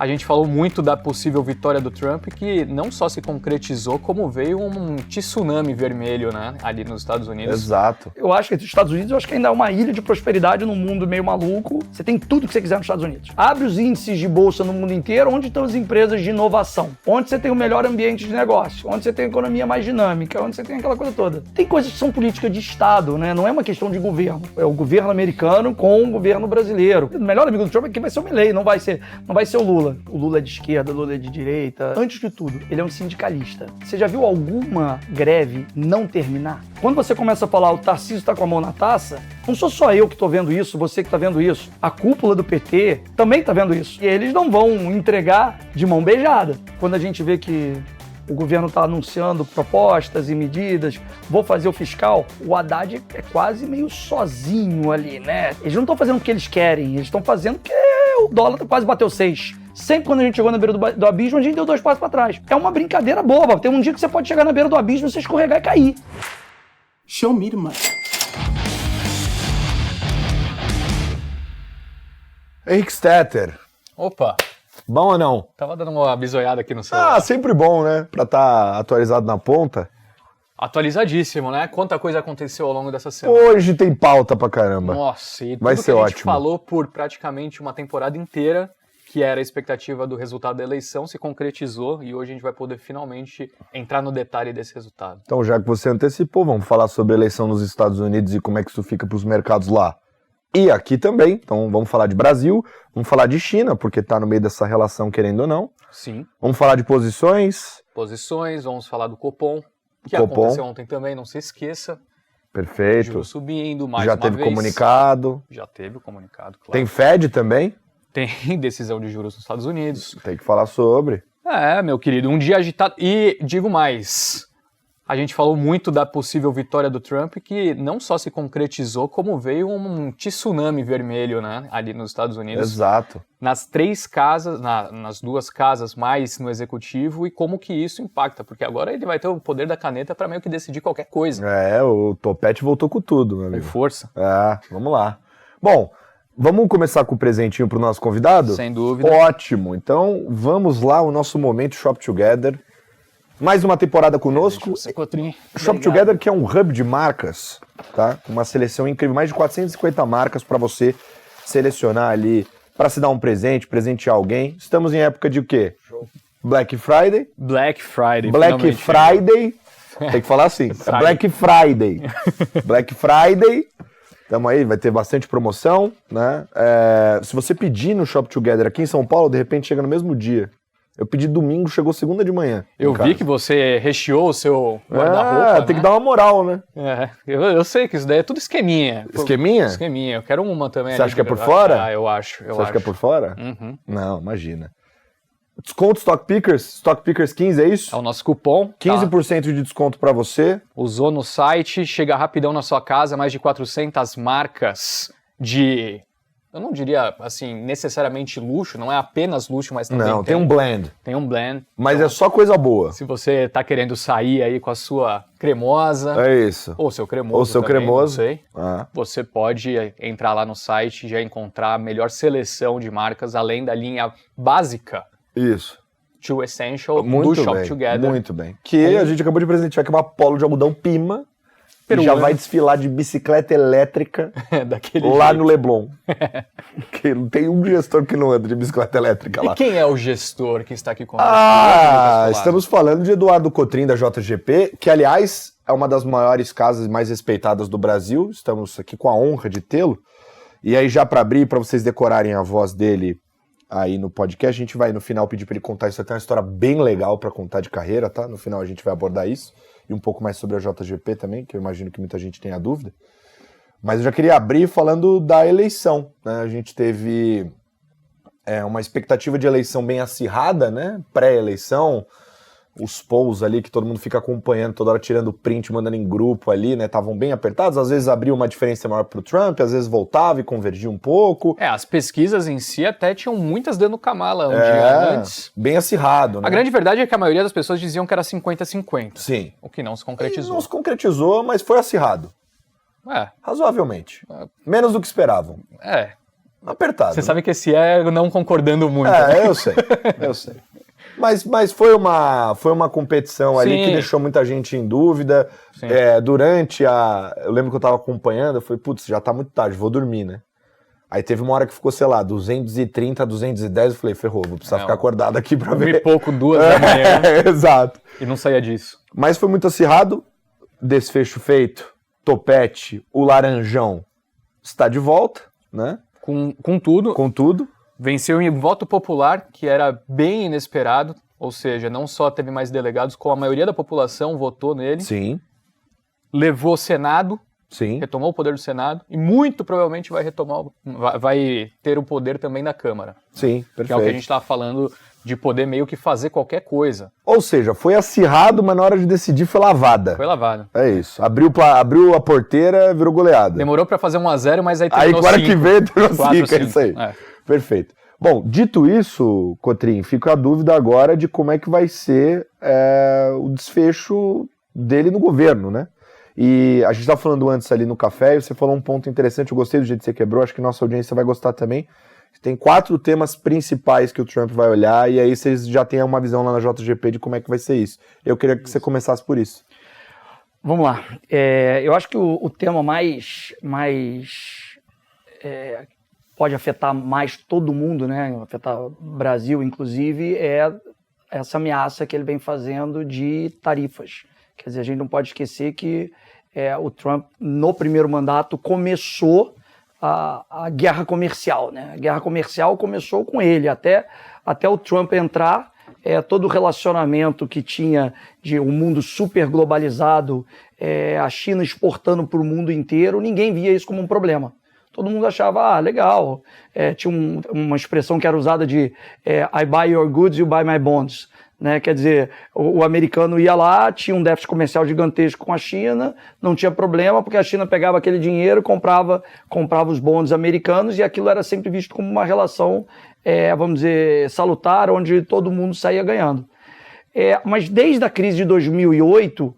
A gente falou muito da possível vitória do Trump, que não só se concretizou, como veio um tsunami vermelho, né, ali nos Estados Unidos. Exato. Eu acho que os Estados Unidos, eu acho que ainda é uma ilha de prosperidade num mundo meio maluco. Você tem tudo que você quiser nos Estados Unidos. Abre os índices de bolsa no mundo inteiro, onde estão as empresas de inovação, onde você tem o melhor ambiente de negócio, onde você tem a economia mais dinâmica, onde você tem aquela coisa toda. Tem coisas que são políticas de Estado, né? Não é uma questão de governo. É o governo americano com o governo brasileiro. O melhor amigo do Trump é que vai ser o Milley, não vai ser o Lula. O Lula é de esquerda, o Lula é de direita. Antes de tudo, ele é um sindicalista. Você já viu alguma greve não terminar? Quando você começa a falar o Tarcísio tá com a mão na taça, não sou só eu que tô vendo isso, você que tá vendo isso. A cúpula do PT também tá vendo isso. E eles não vão entregar de mão beijada. Quando a gente vê que o governo está anunciando propostas e medidas, vou fazer o fiscal, o Haddad é quase meio sozinho ali, né? Eles não estão fazendo o que eles querem, eles estão fazendo porque o dólar quase bateu 6. Sempre quando a gente chegou na beira do abismo, a gente deu 2 passos para trás. É uma brincadeira boba. Tem um dia que você pode chegar na beira do abismo, você escorregar e cair. Show me, mano. Henrique Stetter. Opa, Bom ou não? tava dando uma bisoiada aqui no celular. Ah, sempre bom, né? Pra estar atualizado na ponta. Atualizadíssimo, né? Quanta coisa aconteceu ao longo dessa semana. Hoje tem pauta pra caramba. Nossa, e tudo Vai que ser a gente ótimo. falou por praticamente uma temporada inteira, que era a expectativa do resultado da eleição, se concretizou e hoje a gente vai poder finalmente entrar no detalhe desse resultado. Então, já que você antecipou, vamos falar sobre a eleição nos Estados Unidos e como é que isso fica pros mercados lá. E aqui também. Então, vamos falar de Brasil, vamos falar de China, porque tá no meio dessa relação, querendo ou não. Sim. Vamos falar de posições. Posições, vamos falar do Copom, que Copom. aconteceu ontem também, não se esqueça. Perfeito. Juros subindo, mais Já uma teve vez. comunicado. Já teve o comunicado, claro. Tem Fed também. Tem decisão de juros nos Estados Unidos. Tem que falar sobre. É, meu querido, um dia agitado. E digo mais, a gente falou muito da possível vitória do Trump, que não só se concretizou, como veio um tsunami vermelho, né, ali nos Estados Unidos. Exato. Nas 3 casas, nas 2 casas mais no executivo, e como que isso impacta, porque agora ele vai ter o poder da caneta para meio que decidir qualquer coisa. É, o Topete voltou com tudo, meu Com amigo. força. É, vamos lá. Bom, vamos começar com o presentinho pro nosso convidado? Sem dúvida. Ótimo. Então, vamos lá, o nosso momento Shop Together. Mais uma temporada conosco. Shop Together, que é um hub de marcas, tá? Uma seleção incrível, mais de 450 marcas para você selecionar ali, para se dar um presente, presentear alguém. Estamos em época de o quê? Black Friday. Black Friday. Black finalmente. Friday. Tem que falar assim. É Black Friday. Black Friday. Tamo aí, vai ter bastante promoção, né? Se você pedir no Shop Together aqui em São Paulo, de repente chega no mesmo dia. Eu pedi domingo, chegou segunda de manhã. Eu vi que você recheou o seu guarda-roupa, tem né? que dar uma moral, né? É, eu sei que isso daí é tudo esqueminha. Esqueminha? Esqueminha. Eu quero uma também. Você ali acha que é por de- fora? Ah, eu acho. Você acha que é por fora? Uhum. Não, imagina. Desconto Stock Pickers 15, é isso? É o nosso cupom. 15% de desconto pra você. Usou no site, chega rapidão na sua casa, mais de 400 marcas de... Eu não diria, assim, necessariamente luxo, não é apenas luxo, mas também Não, tem um blend. Tem um blend. Mas é só coisa boa. Se você tá querendo sair aí com a sua cremosa, É isso. ou seu cremoso Ou seu também, cremoso. não sei, Ah, você pode entrar lá no site e já encontrar a melhor seleção de marcas, além da linha básica isso. To Essential do Muito Shop bem. Together. Muito bem. Que a gente acabou de presentear aqui uma polo de algodão Pima. E já Peruana. vai desfilar de bicicleta elétrica Daquele lá jeito. no Leblon. Que não tem um gestor que não anda de bicicleta elétrica lá. E quem é o gestor que está aqui conosco? Ah, estamos falando de Eduardo Cotrim da JGP, que aliás é uma das maiores casas mais respeitadas do Brasil. Estamos aqui com a honra de tê-lo. E aí já para abrir, para vocês decorarem a voz dele aí no podcast, a gente vai no final pedir para ele contar isso. Tem uma história bem legal para contar de carreira, tá? No final a gente vai abordar isso e um pouco mais sobre a JGP também, que eu imagino que muita gente tenha dúvida. Mas eu já queria abrir falando da eleição, né? A gente teve uma expectativa de eleição bem acirrada, né? Pré-eleição, os polls ali que todo mundo fica acompanhando, toda hora tirando print, mandando em grupo ali, né? Estavam bem apertados, às vezes abria uma diferença maior pro Trump, às vezes voltava e convergia um pouco. As pesquisas em si até tinham muitas dando camala um dia antes. Bem acirrado, né? A grande verdade é que a maioria das pessoas diziam que era 50-50. Sim. O que não se E concretizou. não se concretizou, mas foi acirrado. É, Razoavelmente. Menos do que esperavam. Apertado. Você sabe que esse é não concordando muito. Eu sei. Mas foi uma competição ali Sim. que deixou muita gente em dúvida. Durante eu lembro que eu tava acompanhando, eu falei, putz, já tá muito tarde, vou dormir, né? Aí teve uma hora que ficou, sei lá, 230, 210, eu falei, ferrou, vou precisar ficar acordado aqui pra ver. E pouco, 2 da manhã. Exato. E não saía disso. Mas foi muito acirrado, desfecho feito, topete, o Laranjão está de volta, né? Com tudo. Com tudo. Venceu em voto popular, que era bem inesperado, ou seja, não só teve mais delegados, como a maioria da população votou nele. Sim. Levou o Senado, Sim. retomou o poder do Senado, e muito provavelmente vai ter o poder também da Câmara. Sim, perfeito. Que é o que a gente estava falando de poder meio que fazer qualquer coisa. Ou seja, foi acirrado, mas na hora de decidir foi lavada. Foi lavado. É isso. Abriu a porteira, virou goleada. Demorou para fazer 1-0, mas aí terminou 5. Aí, agora que veio, terminou 5, é isso aí. É. Perfeito. Bom, dito isso, Cotrim, fica a dúvida agora de como é que vai ser o desfecho dele no governo, né? E a gente estava falando antes ali no café, e você falou um ponto interessante, eu gostei do jeito que você quebrou, acho que nossa audiência vai gostar também. Tem 4 temas principais que o Trump vai olhar, e aí vocês já têm uma visão lá na JGP de como é que vai ser isso. Eu queria que você começasse por isso. Vamos lá. Eu acho que o tema mais pode afetar mais todo mundo, né? Afetar o Brasil, inclusive, é essa ameaça que ele vem fazendo de tarifas. Quer dizer, a gente não pode esquecer que o Trump, no primeiro mandato, começou a guerra comercial, né? A guerra comercial começou com ele, até o Trump entrar, todo o relacionamento que tinha de um mundo super globalizado, a China exportando para o mundo inteiro, ninguém via isso como um problema. Todo mundo achava, legal. Tinha uma expressão que era usada de I buy your goods, you buy my bonds. Né? Quer dizer, o americano ia lá, tinha um déficit comercial gigantesco com a China, não tinha problema, porque a China pegava aquele dinheiro, comprava os bonds americanos, e aquilo era sempre visto como uma relação, vamos dizer, salutar, onde todo mundo saía ganhando. Mas desde a crise de 2008,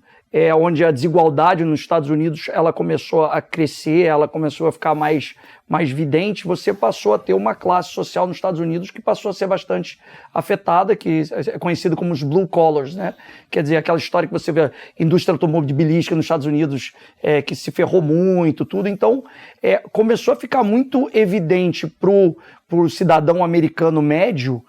onde a desigualdade nos Estados Unidos ela começou a crescer, ela começou a ficar mais vidente, você passou a ter uma classe social nos Estados Unidos que passou a ser bastante afetada, que é conhecido como os blue collars, né? Quer dizer, aquela história que você vê, indústria automobilística nos Estados Unidos que se ferrou muito, tudo. Então, começou a ficar muito evidente pro cidadão americano médio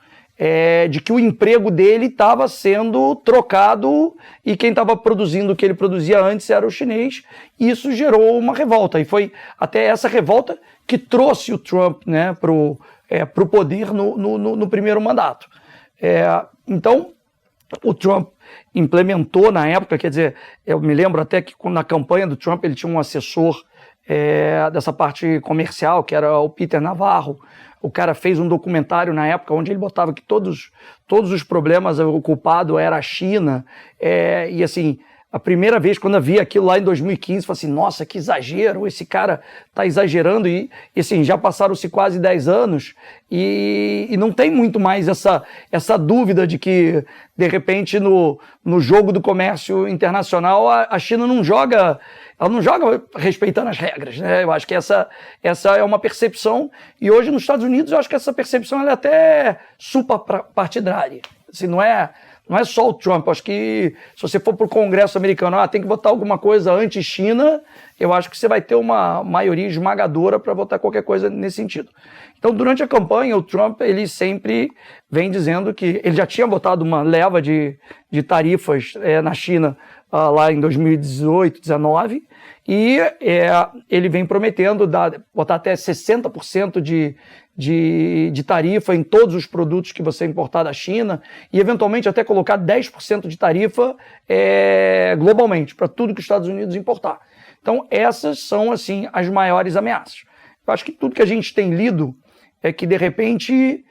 de que o emprego dele estava sendo trocado e quem estava produzindo o que ele produzia antes era o chinês, e isso gerou uma revolta, e foi até essa revolta que trouxe o Trump, né, pro poder no primeiro mandato. Então, o Trump implementou na época, quer dizer, eu me lembro até que na campanha do Trump ele tinha um assessor dessa parte comercial, que era o Peter Navarro. O cara fez um documentário na época onde ele botava que todos os problemas, o culpado era a China. E assim, a primeira vez quando eu vi aquilo lá em 2015, eu falei assim, nossa, que exagero, esse cara tá exagerando. E assim, já passaram-se quase 10 anos e não tem muito mais essa dúvida de que, de repente, no jogo do comércio internacional, a China não joga... Ela não joga respeitando as regras, né? Eu acho que essa é uma percepção, e hoje nos Estados Unidos eu acho que essa percepção ela é até suprapartidária. Assim, não é só o Trump. Eu acho que se você for para o Congresso americano, tem que votar alguma coisa anti-China, eu acho que você vai ter uma maioria esmagadora para votar qualquer coisa nesse sentido. Então, durante a campanha, o Trump ele sempre vem dizendo que ele já tinha botado uma leva de tarifas na China lá em 2018, 2019, e ele vem prometendo botar até 60% de tarifa em todos os produtos que você importar da China, e eventualmente até colocar 10% de tarifa globalmente, para tudo que os Estados Unidos importar. Então, essas são, assim, as maiores ameaças. Eu acho que tudo que a gente tem lido é que, de repente,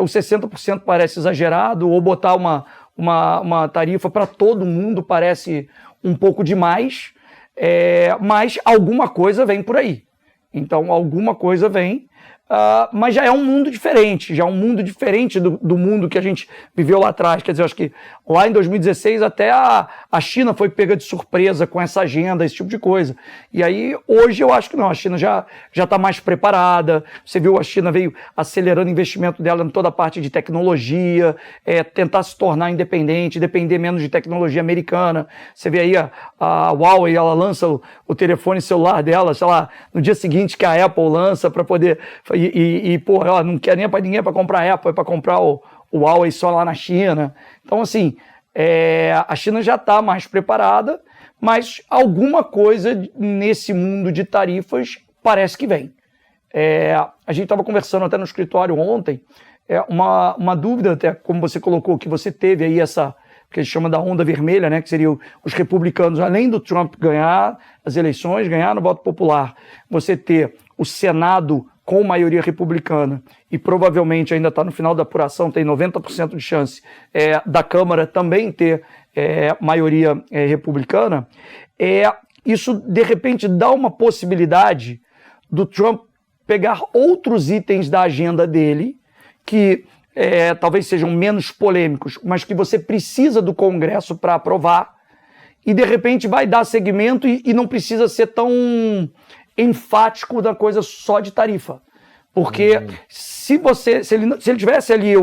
o 60% parece exagerado, ou botar uma tarifa para todo mundo parece um pouco demais, mas alguma coisa vem por aí. Então, alguma coisa vem. mas já é um mundo diferente, do mundo que a gente viveu lá atrás. Quer dizer, eu acho que lá em 2016 até a China foi pega de surpresa com essa agenda, esse tipo de coisa. E aí, hoje eu acho que não, a China já está mais preparada. Você viu, a China veio acelerando o investimento dela em toda a parte de tecnologia, tentar se tornar independente, depender menos de tecnologia americana. Você vê aí a Huawei, ela lança o telefone celular dela, sei lá, no dia seguinte que a Apple lança para poder... pô, ela não quer nem para ninguém para comprar a Apple, é para comprar o Huawei só lá na China. Então, assim, a China já está mais preparada, mas alguma coisa nesse mundo de tarifas parece que vem. A gente estava conversando até no escritório ontem, uma dúvida, até como você colocou, que você teve aí essa, que a gente chama da onda vermelha, né, que seriam os republicanos, além do Trump ganhar as eleições, ganhar no voto popular, você ter o Senado com maioria republicana e provavelmente ainda está no final da apuração, tem 90% de chance da Câmara também ter maioria republicana, isso de repente dá uma possibilidade do Trump pegar outros itens da agenda dele que talvez sejam menos polêmicos, mas que você precisa do Congresso para aprovar e de repente vai dar seguimento e não precisa ser tão enfático da coisa só de tarifa. Porque se ele tivesse ali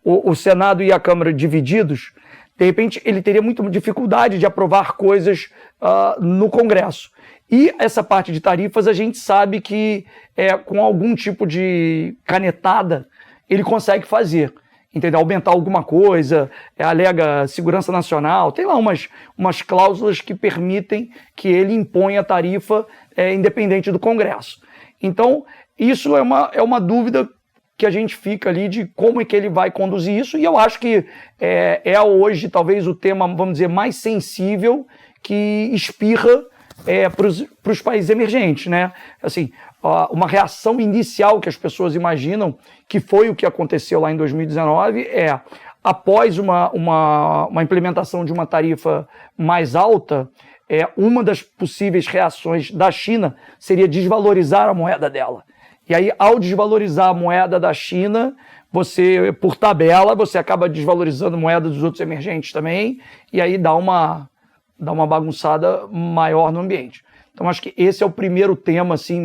o Senado e a Câmara divididos, de repente ele teria muita dificuldade de aprovar coisas no Congresso. E essa parte de tarifas a gente sabe que com algum tipo de canetada ele consegue fazer. Entendeu? Aumentar alguma coisa, alega segurança nacional, tem lá umas cláusulas que permitem que ele imponha a tarifa independente do Congresso. Então, isso é uma dúvida que a gente fica ali de como é que ele vai conduzir isso, e eu acho que hoje talvez o tema, vamos dizer, mais sensível que espirra para os países emergentes, né? Assim, uma reação inicial que as pessoas imaginam, que foi o que aconteceu lá em 2019, após uma implementação de uma tarifa mais alta, uma das possíveis reações da China seria desvalorizar a moeda dela. E aí, ao desvalorizar a moeda da China, você, por tabela, você acaba desvalorizando a moeda dos outros emergentes também, e aí dá uma bagunçada maior no ambiente. Então, acho que esse é o primeiro tema, assim,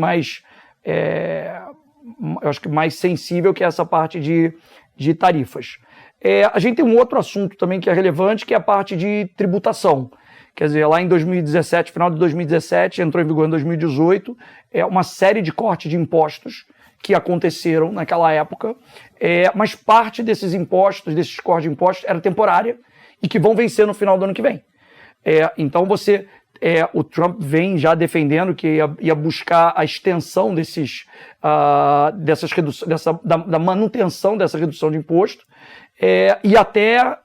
eu acho que mais sensível, que é essa parte de tarifas. A gente tem um outro assunto também que é relevante, que é a parte de tributação. Quer dizer, lá em 2017, final de 2017, entrou em vigor em 2018, uma série de cortes de impostos que aconteceram naquela época, mas parte desses cortes de impostos, era temporária e que vão vencer no final do ano que vem. Então o Trump vem já defendendo que ia buscar a extensão da manutenção dessa redução de imposto e até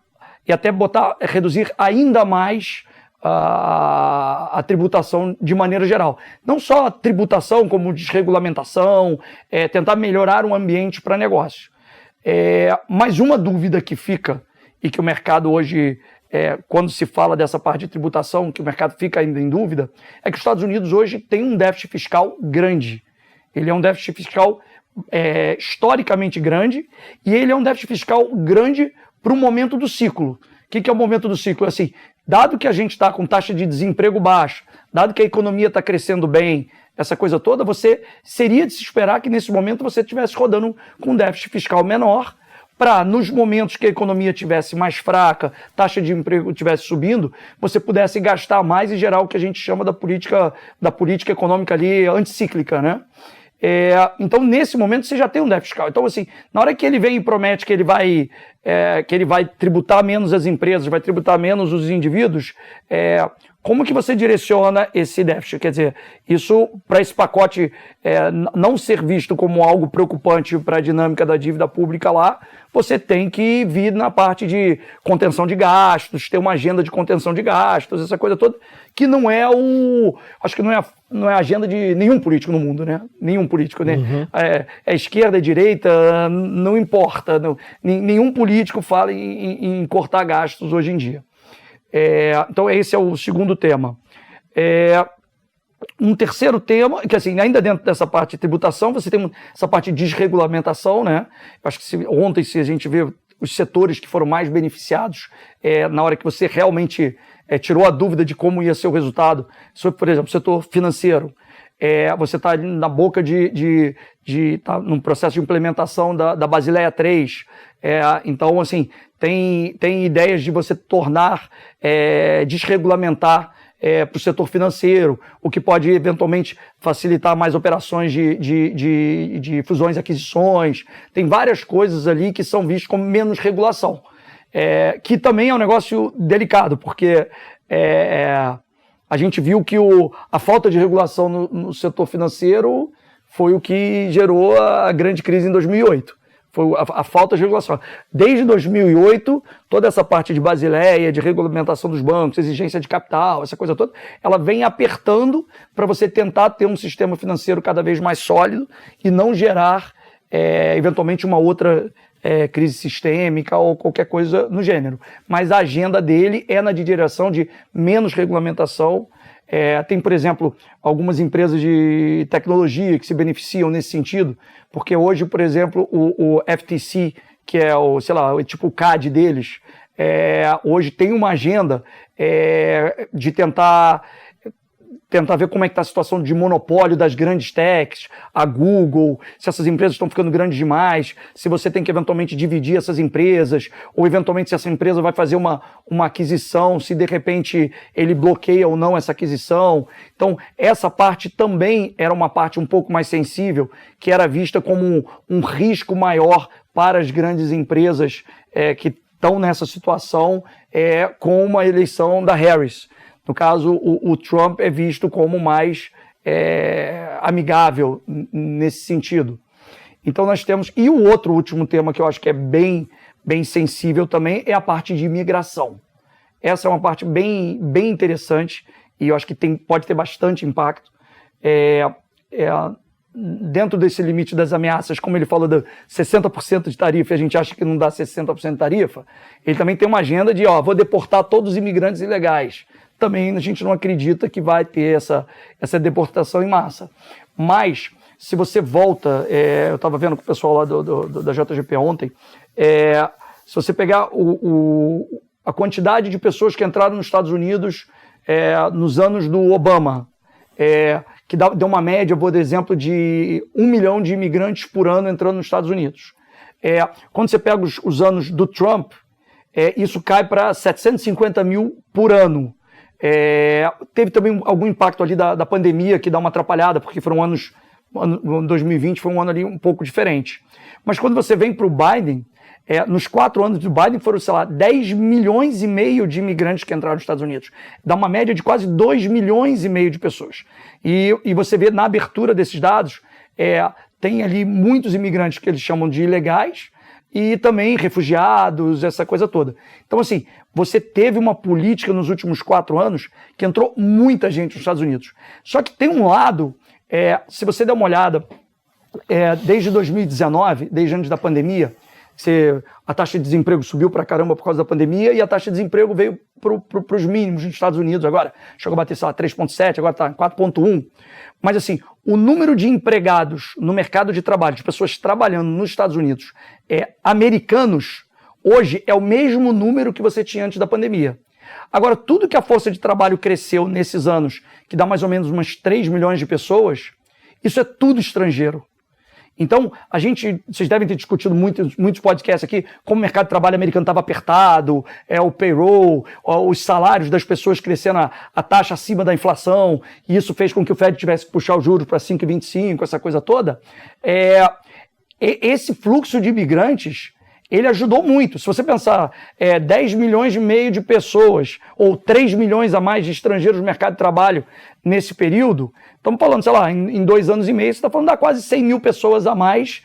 reduzir ainda mais a tributação de maneira geral. Não só a tributação, como desregulamentação, tentar melhorar o ambiente para negócio. Mas uma dúvida que fica, e que o mercado hoje, quando se fala dessa parte de tributação, que o mercado fica ainda em dúvida, é que os Estados Unidos hoje tem um déficit fiscal grande. Ele é um déficit fiscal historicamente grande, e ele é um déficit fiscal grande para o momento do ciclo. O que é o momento do ciclo? Assim, dado que a gente está com taxa de desemprego baixa, dado que a economia está crescendo bem, essa coisa toda, seria de se esperar que nesse momento você estivesse rodando com um déficit fiscal menor, para, nos momentos que a economia estivesse mais fraca, taxa de emprego estivesse subindo, você pudesse gastar mais e gerar o que a gente chama da política econômica ali anticíclica, né? Então, nesse momento, você já tem um déficit fiscal. Então, assim, na hora que ele vem e promete que ele vai tributar menos as empresas, vai tributar menos os indivíduos, como que você direciona esse déficit? Quer dizer, isso, para esse pacote não ser visto como algo preocupante para a dinâmica da dívida pública lá, você tem que vir na parte de contenção de gastos, ter uma agenda de contenção de gastos, essa coisa toda, que não é acho que não é a agenda de nenhum político no mundo, né? Nenhum político, né? Uhum. Esquerda, direita, não importa. Nenhum político fala em cortar gastos hoje em dia. Então esse é o segundo tema. Um terceiro tema, que assim, ainda dentro dessa parte de tributação, você tem essa parte de desregulamentação, né? Eu acho que ontem, se a gente vê os setores que foram mais beneficiados, na hora que você realmente tirou a dúvida de como ia ser o resultado, sobre, por exemplo, o setor financeiro, você está na boca de tá num processo de implementação da Basileia 3, então, assim, tem ideias de você tornar, desregulamentar para o setor financeiro, o que pode eventualmente facilitar mais operações de fusões e aquisições. Tem várias coisas ali que são vistas como menos regulação, que também é um negócio delicado, porque a gente viu que a falta de regulação no setor financeiro foi o que gerou a grande crise em 2008. Foi a falta de regulação. Desde 2008, toda essa parte de Basileia, de regulamentação dos bancos, exigência de capital, essa coisa toda, ela vem apertando para você tentar ter um sistema financeiro cada vez mais sólido e não gerar, eventualmente, uma outra crise sistêmica ou qualquer coisa no gênero. Mas a agenda dele é na direção de menos regulamentação. Tem, por exemplo, algumas empresas de tecnologia que se beneficiam nesse sentido, porque hoje, por exemplo, o FTC, que é tipo o CAD deles, hoje tem uma agenda de tentar ver como é que está a situação de monopólio das grandes techs, a Google, se essas empresas estão ficando grandes demais, se você tem que eventualmente dividir essas empresas, ou eventualmente se essa empresa vai fazer uma aquisição, se de repente ele bloqueia ou não essa aquisição. Então, essa parte também era uma parte um pouco mais sensível, que era vista como um risco maior para as grandes empresas que estão nessa situação com uma eleição da Harris. No caso, o Trump é visto como mais amigável nesse sentido. Então nós temos... E o outro último tema que eu acho que é bem sensível também é a parte de imigração. Essa é uma parte bem interessante e eu acho que pode ter bastante impacto. Dentro desse limite das ameaças, como ele falou de 60% de tarifa, e a gente acha que não dá 60% de tarifa, ele também tem uma agenda de, vou deportar todos os imigrantes ilegais. Também a gente não acredita que vai ter essa deportação em massa. Mas, se você volta, eu estava vendo com o pessoal lá da JGP ontem, se você pegar a quantidade de pessoas que entraram nos Estados Unidos nos anos do Obama, que deu uma média, por exemplo, de 1 milhão de imigrantes por ano entrando nos Estados Unidos. Quando você pega os anos do Trump, isso cai para 750 mil por ano. Teve também algum impacto ali da pandemia que dá uma atrapalhada, porque foram anos 2020 foi um ano ali um pouco diferente. Mas quando você vem para o Biden, nos 4 anos do Biden foram, 10 milhões e meio de imigrantes que entraram nos Estados Unidos. Dá uma média de quase 2 milhões e meio de pessoas. E você vê na abertura desses dados, tem ali muitos imigrantes que eles chamam de ilegais, e também refugiados, essa coisa toda. Então, assim, você teve uma política nos últimos 4 anos que entrou muita gente nos Estados Unidos. Só que tem um lado, se você der uma olhada, desde 2019, desde antes da pandemia, a taxa de desemprego subiu pra caramba por causa da pandemia e a taxa de desemprego veio para os mínimos nos Estados Unidos agora. Chegou a bater, 3,7, agora está 4,1. Mas, assim, o número de empregados no mercado de trabalho, de pessoas trabalhando nos Estados Unidos, americanos, hoje é o mesmo número que você tinha antes da pandemia. Agora, tudo que a força de trabalho cresceu nesses anos, que dá mais ou menos umas 3 milhões de pessoas, isso é tudo estrangeiro. Então, vocês devem ter discutido muitos podcasts aqui, como o mercado de trabalho americano estava apertado, o payroll, os salários das pessoas crescendo a taxa acima da inflação, e isso fez com que o Fed tivesse que puxar os juros para 5,25, essa coisa toda. Esse fluxo de imigrantes, ele ajudou muito. Se você pensar 10 milhões e meio de pessoas, ou 3 milhões a mais de estrangeiros no mercado de trabalho nesse período, estamos falando, em 2 anos e meio, você está falando de quase 100 mil pessoas a mais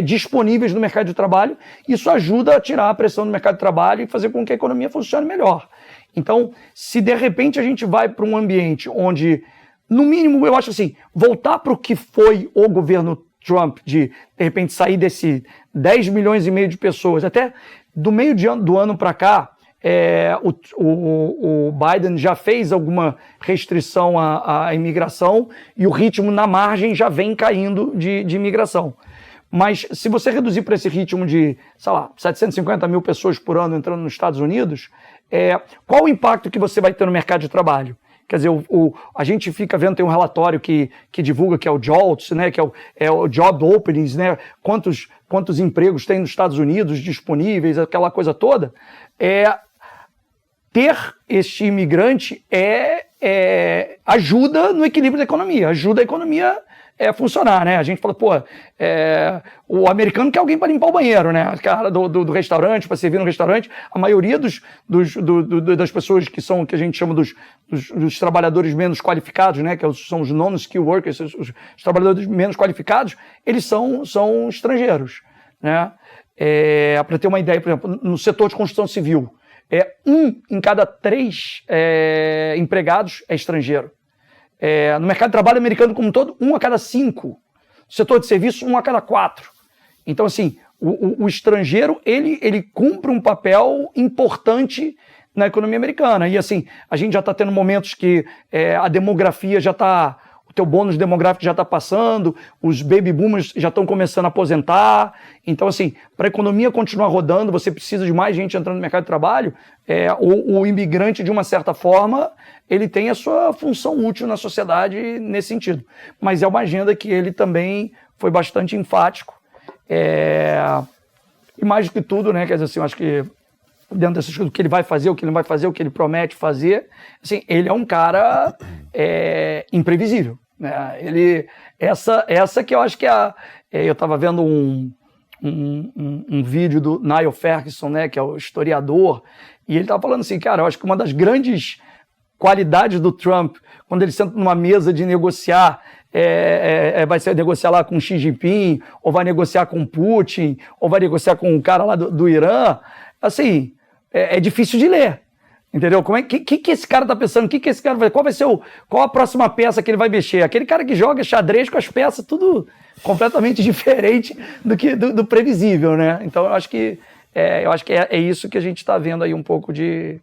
disponíveis no mercado de trabalho. Isso ajuda a tirar a pressão do mercado de trabalho e fazer com que a economia funcione melhor. Então, se de repente a gente vai para um ambiente onde, no mínimo, eu acho assim, voltar para o que foi o governo Trump, de repente sair desse 10 milhões e meio de pessoas, até do meio do ano para cá, o Biden já fez alguma restrição à imigração e o ritmo na margem já vem caindo de imigração. Mas se você reduzir para esse ritmo de, sei lá, 750 mil pessoas por ano entrando nos Estados Unidos, qual o impacto que você vai ter no mercado de trabalho? Quer dizer, a gente fica vendo, tem um relatório que divulga, que é o JOLTS, né, que é o Job Openings, né, quantos empregos tem nos Estados Unidos disponíveis, aquela coisa toda. Ter este imigrante ajuda no equilíbrio da economia, ajuda a economia a funcionar, né? A gente fala, o americano quer alguém para limpar o banheiro, né? O cara do restaurante, para servir no restaurante. A maioria das pessoas que a gente chama dos trabalhadores menos qualificados, né? Que são os non-skill workers, os trabalhadores menos qualificados, eles são estrangeiros, né? Para ter uma ideia, por exemplo, no setor de construção civil, 1 em cada 3 empregados é estrangeiro. No mercado de trabalho americano como um todo, 1 a cada 5. No setor de serviço, 1 a cada 4. Então, assim, o estrangeiro, ele cumpre um papel importante na economia americana. E, assim, a gente já está tendo momentos que a demografia já está... O teu bônus demográfico já está passando, os baby boomers já estão começando a aposentar. Então, assim, para a economia continuar rodando, você precisa de mais gente entrando no mercado de trabalho. O imigrante, de uma certa forma, ele tem a sua função útil na sociedade nesse sentido. Mas é uma agenda que ele também foi bastante enfático. E mais do que tudo, né, quer dizer assim, eu acho que dentro dessas coisas, o que ele vai fazer, o que ele não vai fazer, o que ele promete fazer, assim, ele é um cara imprevisível. Né? Essa que eu acho que eu estava vendo um vídeo do Niall Ferguson, né, que é o historiador, e ele estava falando assim, cara, eu acho que uma das grandes qualidades do Trump, quando ele senta numa mesa de negociar, vai ser negociar lá com Xi Jinping, ou vai negociar com Putin, ou vai negociar com o cara lá do Irã, assim, é difícil de ler. Entendeu? Que esse cara tá pensando? Que esse cara vai... Qual a próxima peça que ele vai mexer? Aquele cara que joga xadrez com as peças, tudo completamente diferente do previsível, né? Então eu acho que é isso que a gente está vendo aí um pouco de...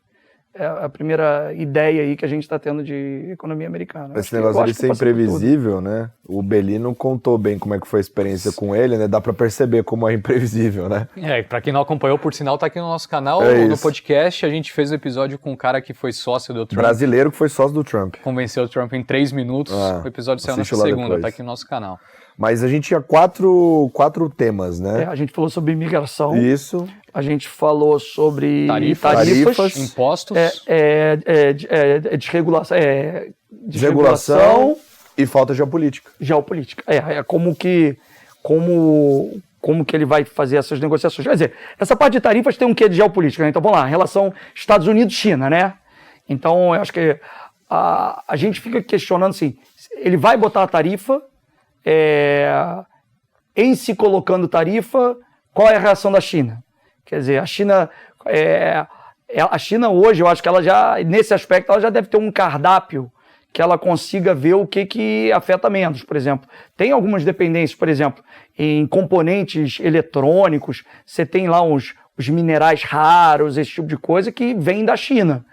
a primeira ideia aí que a gente está tendo de economia americana. Esse negócio de ser imprevisível, né? O Bellino contou bem como é que foi a experiência com ele, né? Dá para perceber como é imprevisível, né? Para quem não acompanhou, por sinal, tá aqui no nosso canal, no podcast, a gente fez um episódio com um cara que foi sócio do Trump. Brasileiro que foi sócio do Trump. Convenceu o Trump em 3 minutos, o episódio saiu nessa segunda, tá aqui no nosso canal. Mas a gente tinha quatro temas, né? A gente falou sobre imigração. Isso. A gente falou sobre tarifas, impostos, desregulação e falta geopolítica. Como que ele vai fazer essas negociações. Quer dizer, essa parte de tarifas tem um quê de geopolítica, né? Então vamos lá, relação Estados Unidos-China, né? Então eu acho que a gente fica questionando assim, ele vai botar a tarifa, em se colocando tarifa, qual é a reação da China? Quer dizer, a China hoje, eu acho que ela já, nesse aspecto, ela já deve ter um cardápio que ela consiga ver o que afeta menos, por exemplo. Tem algumas dependências, por exemplo, em componentes eletrônicos, você tem lá os minerais raros, esse tipo de coisa que vem da China.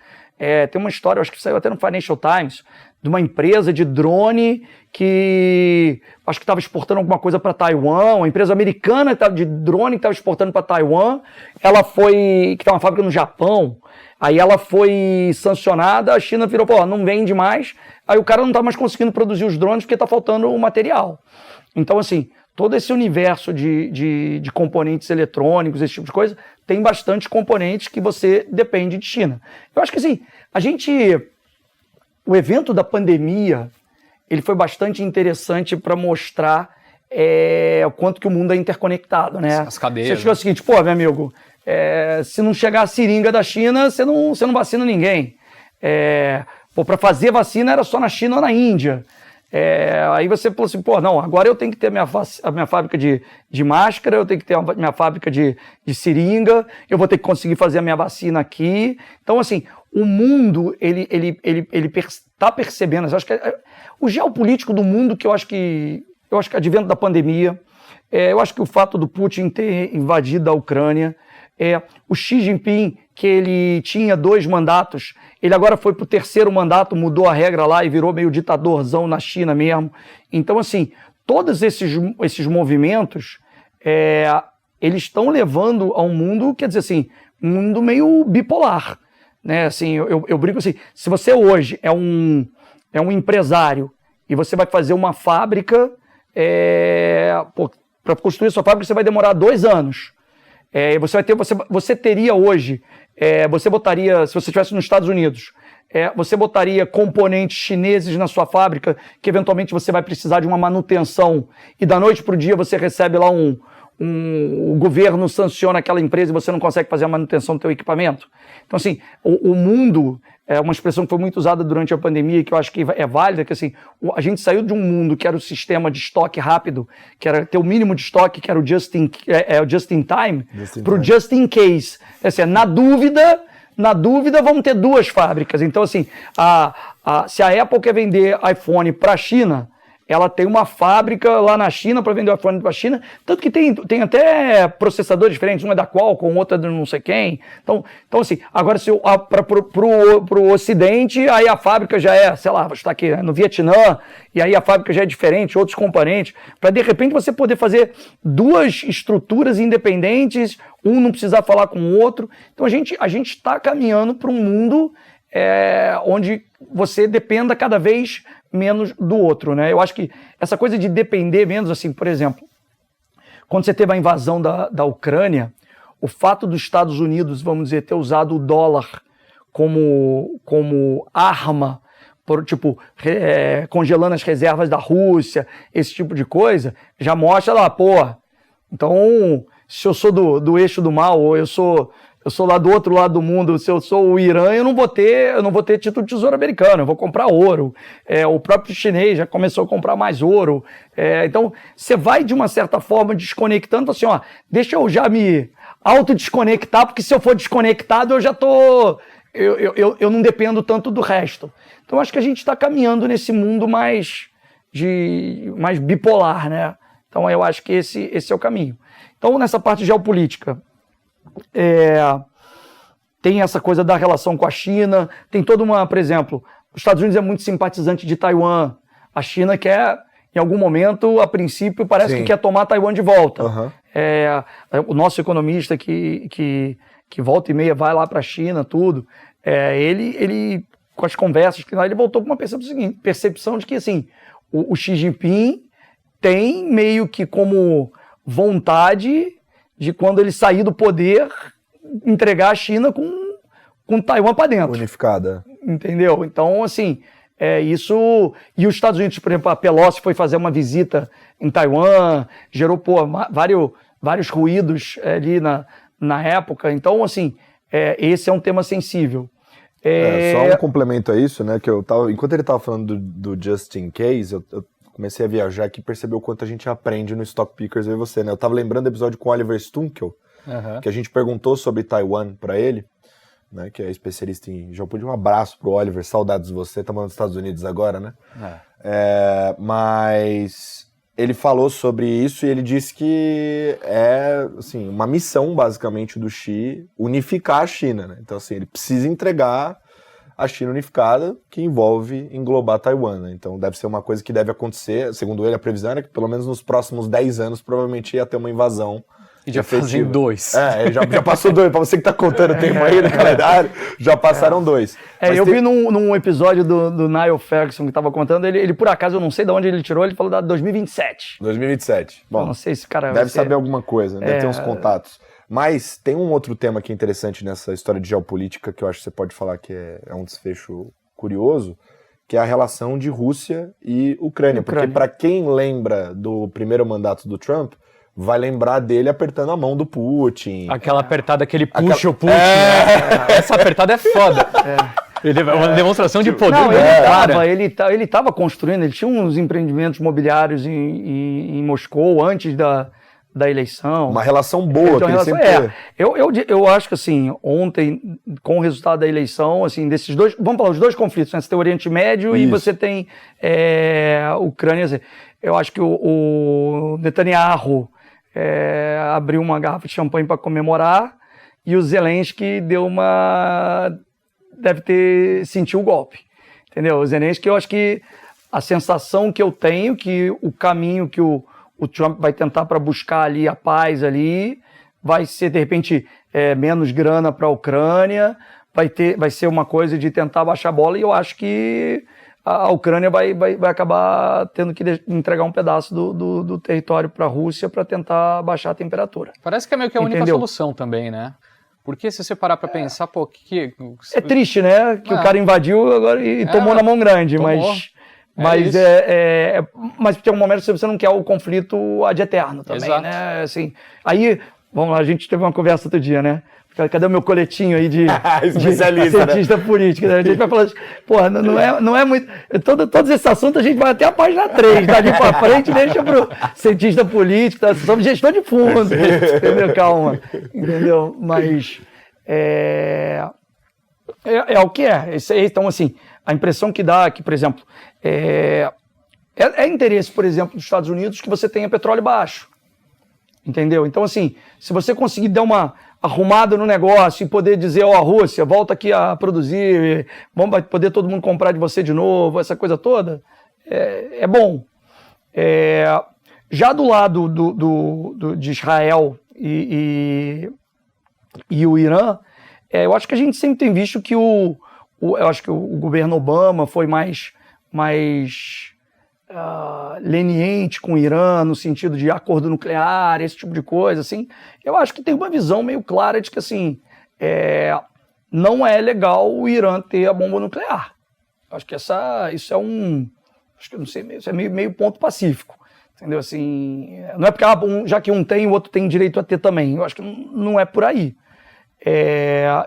Tem uma história, acho que saiu até no Financial Times, de uma empresa de drone que acho que estava exportando alguma coisa para Taiwan, uma empresa americana de drone que estava exportando para Taiwan, que tem uma fábrica no Japão, aí ela foi sancionada, a China virou, não vende mais, aí o cara não está mais conseguindo produzir os drones porque está faltando o material. Então, assim, todo esse universo de componentes eletrônicos, esse tipo de coisa, tem bastante componentes que você depende de China. Eu acho que, assim, o evento da pandemia, ele foi bastante interessante para mostrar o quanto que o mundo é interconectado, né? As cadeias. Você chegou o seguinte, meu amigo, se não chegar a seringa da China, você não vacina ninguém. Para fazer vacina era só na China ou na Índia. Aí você falou assim, agora eu tenho que ter a minha fábrica de máscara, eu tenho que ter a minha fábrica de seringa, eu vou ter que conseguir fazer a minha vacina aqui. Então, assim, o mundo, ele está percebendo, eu acho que o geopolítico do mundo, que eu acho que advento da pandemia, eu acho que o fato do Putin ter invadido a Ucrânia, O Xi Jinping, que ele tinha 2 mandatos, ele agora foi para o 3º mandato, mudou a regra lá e virou meio ditadorzão na China mesmo. Então, assim, todos esses movimentos, eles estão levando a um mundo, quer dizer assim, um mundo meio bipolar, né? Assim, eu brinco assim, se você hoje é um empresário e você vai fazer uma fábrica, para construir sua fábrica você vai demorar 2 anos. Você teria hoje, você botaria, se você estivesse nos Estados Unidos, você botaria componentes chineses na sua fábrica, que eventualmente você vai precisar de uma manutenção, e da noite para o dia você recebe lá o governo sanciona aquela empresa e você não consegue fazer a manutenção do seu equipamento. Então, assim, o mundo, é uma expressão que foi muito usada durante a pandemia, que eu acho que é válida, que assim, a gente saiu de um mundo que era o sistema de estoque rápido, que era ter o mínimo de estoque, que era o just in time, para o just in case. Assim, na dúvida, vamos ter 2 fábricas. Então, assim, se a Apple quer vender iPhone para a China, ela tem uma fábrica lá na China para vender o iPhone para a China, tanto que tem até processadores diferentes, um é da Qualcomm, outro é de não sei quem. Então assim, agora para o Ocidente, aí a fábrica já é, sei lá, vou estar aqui no Vietnã, e aí a fábrica já é diferente, outros componentes, para de repente você poder fazer 2 estruturas independentes, um não precisar falar com o outro. Então a gente está caminhando para um mundo onde você dependa cada vez menos do outro, né? Eu acho que essa coisa de depender menos, assim, por exemplo, quando você teve a invasão da Ucrânia, o fato dos Estados Unidos, vamos dizer, ter usado o dólar como arma, congelando as reservas da Rússia, esse tipo de coisa, já mostra lá, então, se eu sou do eixo do mal, ou eu sou lá do outro lado do mundo, se eu sou o Irã, eu não vou ter título de tesouro americano, eu vou comprar ouro. O próprio chinês já começou a comprar mais ouro. Então, você vai, de uma certa forma, desconectando, assim, deixa eu já me autodesconectar, porque se eu for desconectado, eu já tô... Eu não dependo tanto do resto. Então, acho que a gente está caminhando nesse mundo mais bipolar, né? Então, eu acho que esse é o caminho. Então, nessa parte geopolítica, tem essa coisa da relação com a China, tem toda por exemplo, os Estados Unidos é muito simpatizante de Taiwan, a China quer, em algum momento, a princípio, parece que quer tomar Taiwan de volta. Uhum. O nosso economista que volta e meia vai lá para a China, tudo, ele, com as conversas, ele voltou com uma percepção de que, assim, o Xi Jinping tem meio que como vontade de, quando ele sair do poder, entregar a China com Taiwan para dentro. Unificada. Entendeu? Então, assim, isso... E os Estados Unidos, por exemplo, a Pelosi foi fazer uma visita em Taiwan, gerou, vários ruídos ali na época. Então, assim, esse é um tema sensível. Só um complemento a isso, né, que enquanto ele estava falando do Just in Case, eu comecei a viajar aqui e percebi o quanto a gente aprende no Stock Pickers, eu e você, né? Eu tava lembrando do episódio com o Oliver Stunkel, que a gente perguntou sobre Taiwan para ele, né? Que é especialista em geopolítica. Um abraço pro Oliver, saudades de você, tá morando nos Estados Unidos agora, né? Mas ele falou sobre isso e ele disse que é, assim, uma missão, basicamente, do Xi unificar a China, né? Então, assim, ele precisa entregar a China unificada, que envolve englobar Taiwan, né? Então deve ser uma coisa que deve acontecer, segundo ele, a previsão era que pelo menos nos próximos 10 anos provavelmente ia ter uma invasão. E já fazem 2. Já passou 2, pra você que tá contando o tempo aí no calendário, já passaram 2. Vi num episódio do Niall Ferguson que tava contando, ele por acaso, eu não sei de onde ele tirou, ele falou da 2027. 2027. Bom, eu não sei se esse cara deve saber alguma coisa, deve ter uns contatos. Mas tem um outro tema que é interessante nessa história de geopolítica, que eu acho que você pode falar que é um desfecho curioso, que é a relação de Rússia e Ucrânia. Porque para quem lembra do primeiro mandato do Trump, vai lembrar dele apertando a mão do Putin. Aquela apertada que ele puxa o Putin. Né? Essa apertada é foda. Ele é uma demonstração de poder. Não, ele tava construindo, ele tinha uns empreendimentos imobiliários em Moscou antes da eleição. Uma relação boa. Eu acho que, assim, ontem, com o resultado da eleição, assim, desses dois, vamos falar, os dois conflitos, né? Você tem o Oriente Médio e você tem Ucrânia. Assim, eu acho que o Netanyahu abriu uma garrafa de champanhe para comemorar e o Zelensky deve ter sentido o golpe, entendeu? O Zelensky, eu acho que a sensação que eu tenho que o caminho que o Trump vai tentar para buscar ali a paz ali vai ser, de repente, menos grana para a Ucrânia, vai ser uma coisa de tentar baixar a bola, e eu acho que a Ucrânia vai acabar tendo que entregar um pedaço do território para a Rússia para tentar baixar a temperatura. Parece que é meio que a única solução também, né? Porque se você parar para pensar, pô, É triste, né? Que o cara invadiu agora e tomou na mão grande, mas tem um momento que você não quer o conflito ad eterno também, exato, né? Assim, aí, vamos lá, a gente teve uma conversa outro dia, né? Cadê o meu coletinho aí de cientista, né, político? A gente vai falar, porra, não é muito... Todos esses assuntos a gente vai até a página 3, dali pra frente deixa pro cientista político, tá? Somos gestor de fundo, entendeu? Calma, entendeu? Mas é o que é. Então, assim, a impressão que dá que, por exemplo, é interesse, por exemplo, dos Estados Unidos que você tenha petróleo baixo, entendeu? Então, assim, se você conseguir dar uma arrumada no negócio e poder dizer, Rússia, volta aqui a produzir, vai poder todo mundo comprar de você de novo, essa coisa toda, é bom. Já do lado de Israel e o Irã, eu acho que a gente sempre tem visto que eu acho que o governo Obama foi mais leniente com o Irã, no sentido de acordo nuclear, esse tipo de coisa, assim. Eu acho que tem uma visão meio clara de que, assim, não é legal o Irã ter a bomba nuclear. Acho que isso é acho que não sei, isso é meio ponto pacífico, entendeu? Assim, não é porque já que um tem, o outro tem direito a ter também. Eu acho que não é por aí.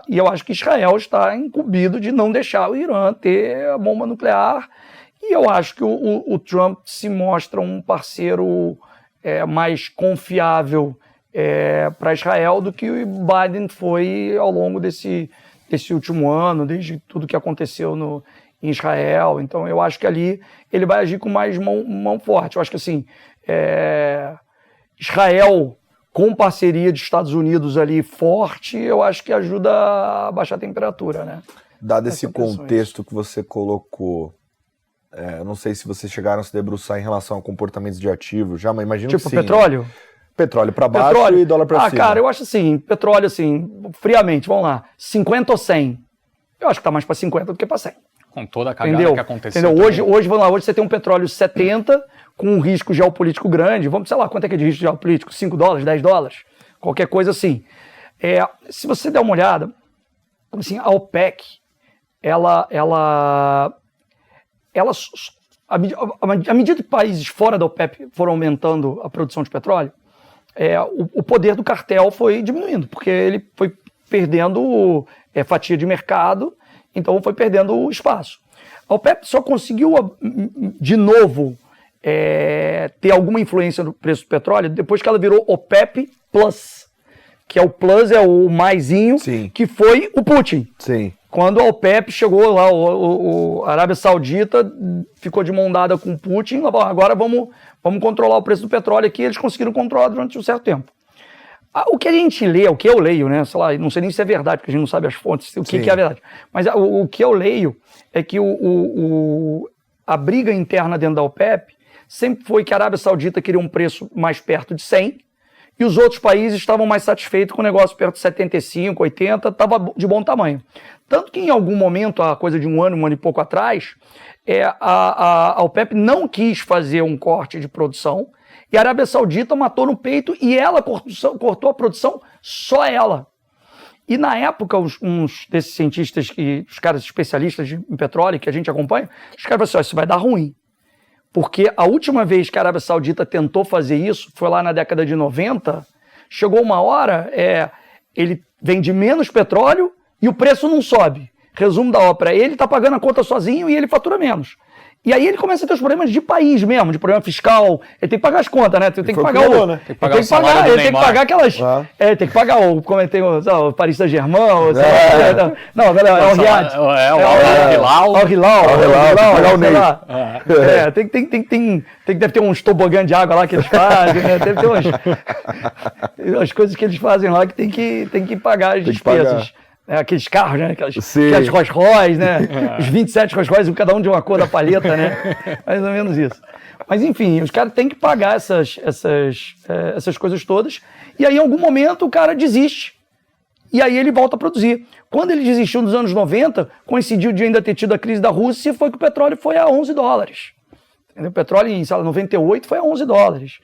E eu acho que Israel está incumbido de não deixar o Irã ter a bomba nuclear. E eu acho que o Trump se mostra um parceiro mais confiável para Israel do que o Biden foi ao longo desse último ano, desde tudo que aconteceu em Israel. Então eu acho que ali ele vai agir com mais mão forte. Eu acho que assim, Israel com parceria dos Estados Unidos ali forte, eu acho que ajuda a baixar a temperatura, né? Dado esse contexto que você colocou, eu não sei se vocês chegaram a se debruçar em relação a comportamentos de ativos já, mas imagino que sim. Tipo petróleo? Né? Petróleo para baixo e dólar para cima. Cara, eu acho assim, petróleo assim, friamente, vamos lá, 50 ou 100. Eu acho que tá mais para 50 do que para 100. Com toda a cagada que aconteceu. Entendeu? Hoje, vamos lá, hoje você tem um petróleo 70 com um risco geopolítico grande, sei lá, quanto é que é de risco geopolítico? 5 dólares, 10 dólares? Qualquer coisa assim. Se você der uma olhada, assim, a OPEC, à medida que países fora da OPEP foram aumentando a produção de petróleo, o poder do cartel foi diminuindo, porque ele foi perdendo fatia de mercado, então foi perdendo espaço. A OPEP só conseguiu, de novo, ter alguma influência no preço do petróleo depois que ela virou OPEP Plus, que é o plus, é o maisinho, sim, que foi o Putin. Sim. Quando a OPEP chegou lá, a Arábia Saudita ficou de mão dada com o Putin, agora vamos controlar o preço do petróleo aqui, eles conseguiram controlar durante um certo tempo. O que a gente lê, o que eu leio, né, sei lá, não sei nem se é verdade, porque a gente não sabe as fontes, o que é verdade, mas o que eu leio é que a briga interna dentro da OPEP sempre foi que a Arábia Saudita queria um preço mais perto de 100, e os outros países estavam mais satisfeitos com o negócio perto de 75, 80, estava de bom tamanho. Tanto que em algum momento, a coisa de um ano e pouco atrás, a OPEP não quis fazer um corte de produção, e a Arábia Saudita matou no peito e ela cortou a produção, só ela. E na época, uns desses cientistas, os caras especialistas em petróleo que a gente acompanha, os caras falaram assim, isso vai dar ruim. Porque a última vez que a Arábia Saudita tentou fazer isso, foi lá na década de 90, chegou uma hora, ele vende menos petróleo e o preço não sobe. Resumo da ópera, ele está pagando a conta sozinho e ele fatura menos. E aí ele começa a ter os problemas de país mesmo, de problema fiscal. Ele tem que pagar as contas, né? Tem que pagar o. Né? Tem que pagar o salário do ele tem que Neymar. pagar aquelas. Tem que pagar o. Como tem o Paris Saint-Germain. Não, velho, é o Riad. O Hilal. pagar o Ney. Deve ter uns tobogã de água lá que eles fazem, né? Deve ter umas coisas que eles fazem lá que tem que pagar as despesas. Aqueles carros, né? Aquelas Rolls Royce, né? Os 27 Rolls Royce, cada um de uma cor da palheta, né? Mais ou menos isso. Mas, enfim, os caras têm que pagar essas coisas todas. E aí, em algum momento, o cara desiste. E aí ele volta a produzir. Quando ele desistiu nos anos 90, coincidiu de ainda ter tido a crise da Rússia, foi que o petróleo foi a $11. O petróleo em 98 foi a $11.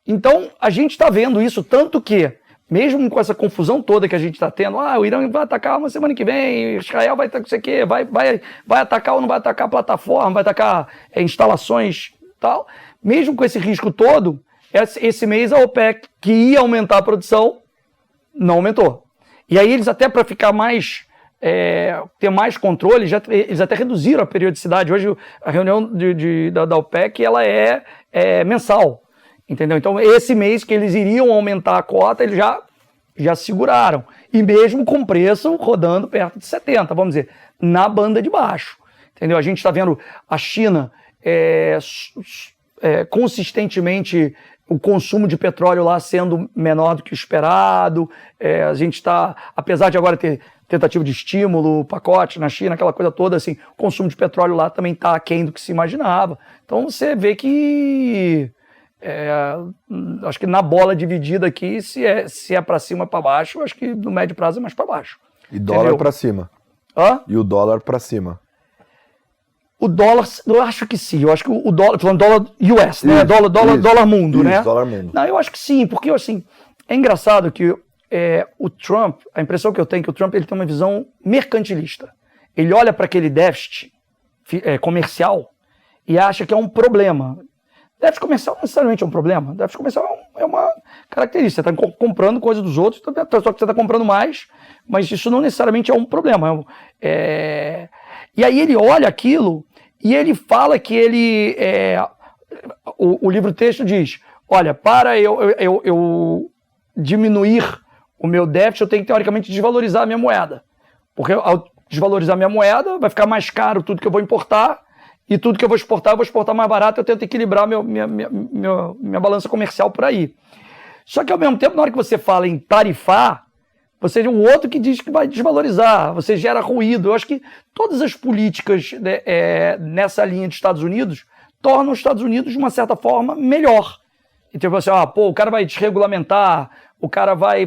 Então, a gente está vendo isso, tanto que mesmo com essa confusão toda que a gente está tendo, o Irã vai atacar uma semana que vem, Israel vai atacar não sei o quê, vai atacar ou não vai atacar a plataforma, vai atacar instalações e tal. Mesmo com esse risco todo, esse mês a OPEC, que ia aumentar a produção, não aumentou. E aí eles até para ficar mais, ter mais controle, eles até reduziram a periodicidade. Hoje a reunião da OPEC ela é mensal. Entendeu? Então, esse mês que eles iriam aumentar a cota, eles já seguraram. E mesmo com preço rodando perto de 70, vamos dizer, na banda de baixo. Entendeu? A gente está vendo a China consistentemente o consumo de petróleo lá sendo menor do que o esperado. A gente está, apesar de agora ter tentativa de estímulo, pacote na China, aquela coisa toda, assim, o consumo de petróleo lá também está aquém do que se imaginava. Então, você vê que acho que na bola dividida aqui, se é para cima ou para baixo, acho que no médio prazo é mais para baixo. E dólar para cima. E o dólar para cima. O dólar, eu acho que sim. Eu acho que o dólar, falando dólar US, né? Dólar mundo, né? Dólar mundo. Não, eu acho que sim, porque assim, é engraçado que o Trump, a impressão que eu tenho é que o Trump ele tem uma visão mercantilista. Ele olha para aquele déficit comercial e acha que é um problema. Déficit comercial não necessariamente é um problema. Déficit comercial é uma característica. Você está comprando coisa dos outros, só que você está comprando mais, mas isso não necessariamente é um problema. E aí ele olha aquilo e ele fala que ele... O livro-texto diz, olha, para eu diminuir o meu déficit, eu tenho que, teoricamente, desvalorizar a minha moeda. Porque ao desvalorizar a minha moeda, vai ficar mais caro tudo que eu vou importar, e tudo que eu vou exportar mais barato, eu tento equilibrar minha balança comercial por aí. Só que, ao mesmo tempo, na hora que você fala em tarifar, você tem um outro que diz que vai desvalorizar, você gera ruído. Eu acho que todas as políticas nessa linha dos Estados Unidos tornam os Estados Unidos, de uma certa forma, melhor. Então, você, o cara vai desregulamentar, o cara vai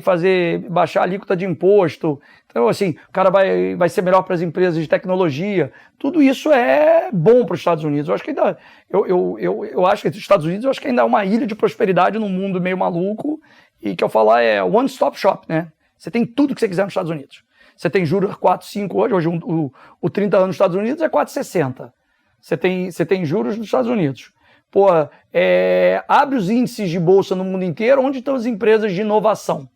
baixar a alíquota de imposto, então, assim, o cara vai ser melhor para as empresas de tecnologia. Tudo isso é bom para os Estados Unidos. Eu acho que ainda, eu acho que os Estados Unidos, eu acho que ainda é uma ilha de prosperidade num mundo meio maluco, e que eu falar é one-stop shop, né? Você tem tudo que você quiser nos Estados Unidos. Você tem juros 4,5 hoje o 30 anos nos Estados Unidos é 4,60. Você tem juros nos Estados Unidos. Abre os índices de bolsa no mundo inteiro, onde estão as empresas de inovação.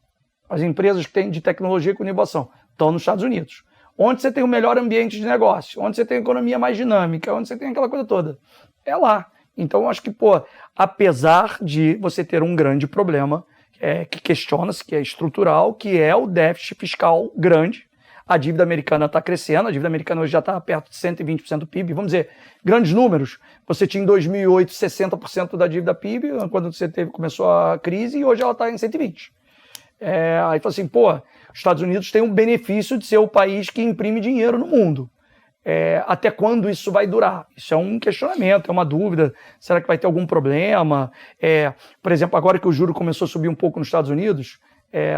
As empresas que têm de tecnologia com inovação estão nos Estados Unidos. Onde você tem o melhor ambiente de negócio, onde você tem a economia mais dinâmica, onde você tem aquela coisa toda. É lá. Então, eu acho que, apesar de você ter um grande problema, que questiona-se, que é estrutural, que é o déficit fiscal grande, a dívida americana está crescendo, a dívida americana hoje já está perto de 120% do PIB, vamos dizer, grandes números. Você tinha em 2008 60% da dívida PIB, quando começou a crise, e hoje ela está em 120%. Aí fala assim, os Estados Unidos têm um benefício de ser o país que imprime dinheiro no mundo. Até quando isso vai durar? Isso é um questionamento, é uma dúvida. Será que vai ter algum problema? Por exemplo, agora que o juro começou a subir um pouco nos Estados Unidos,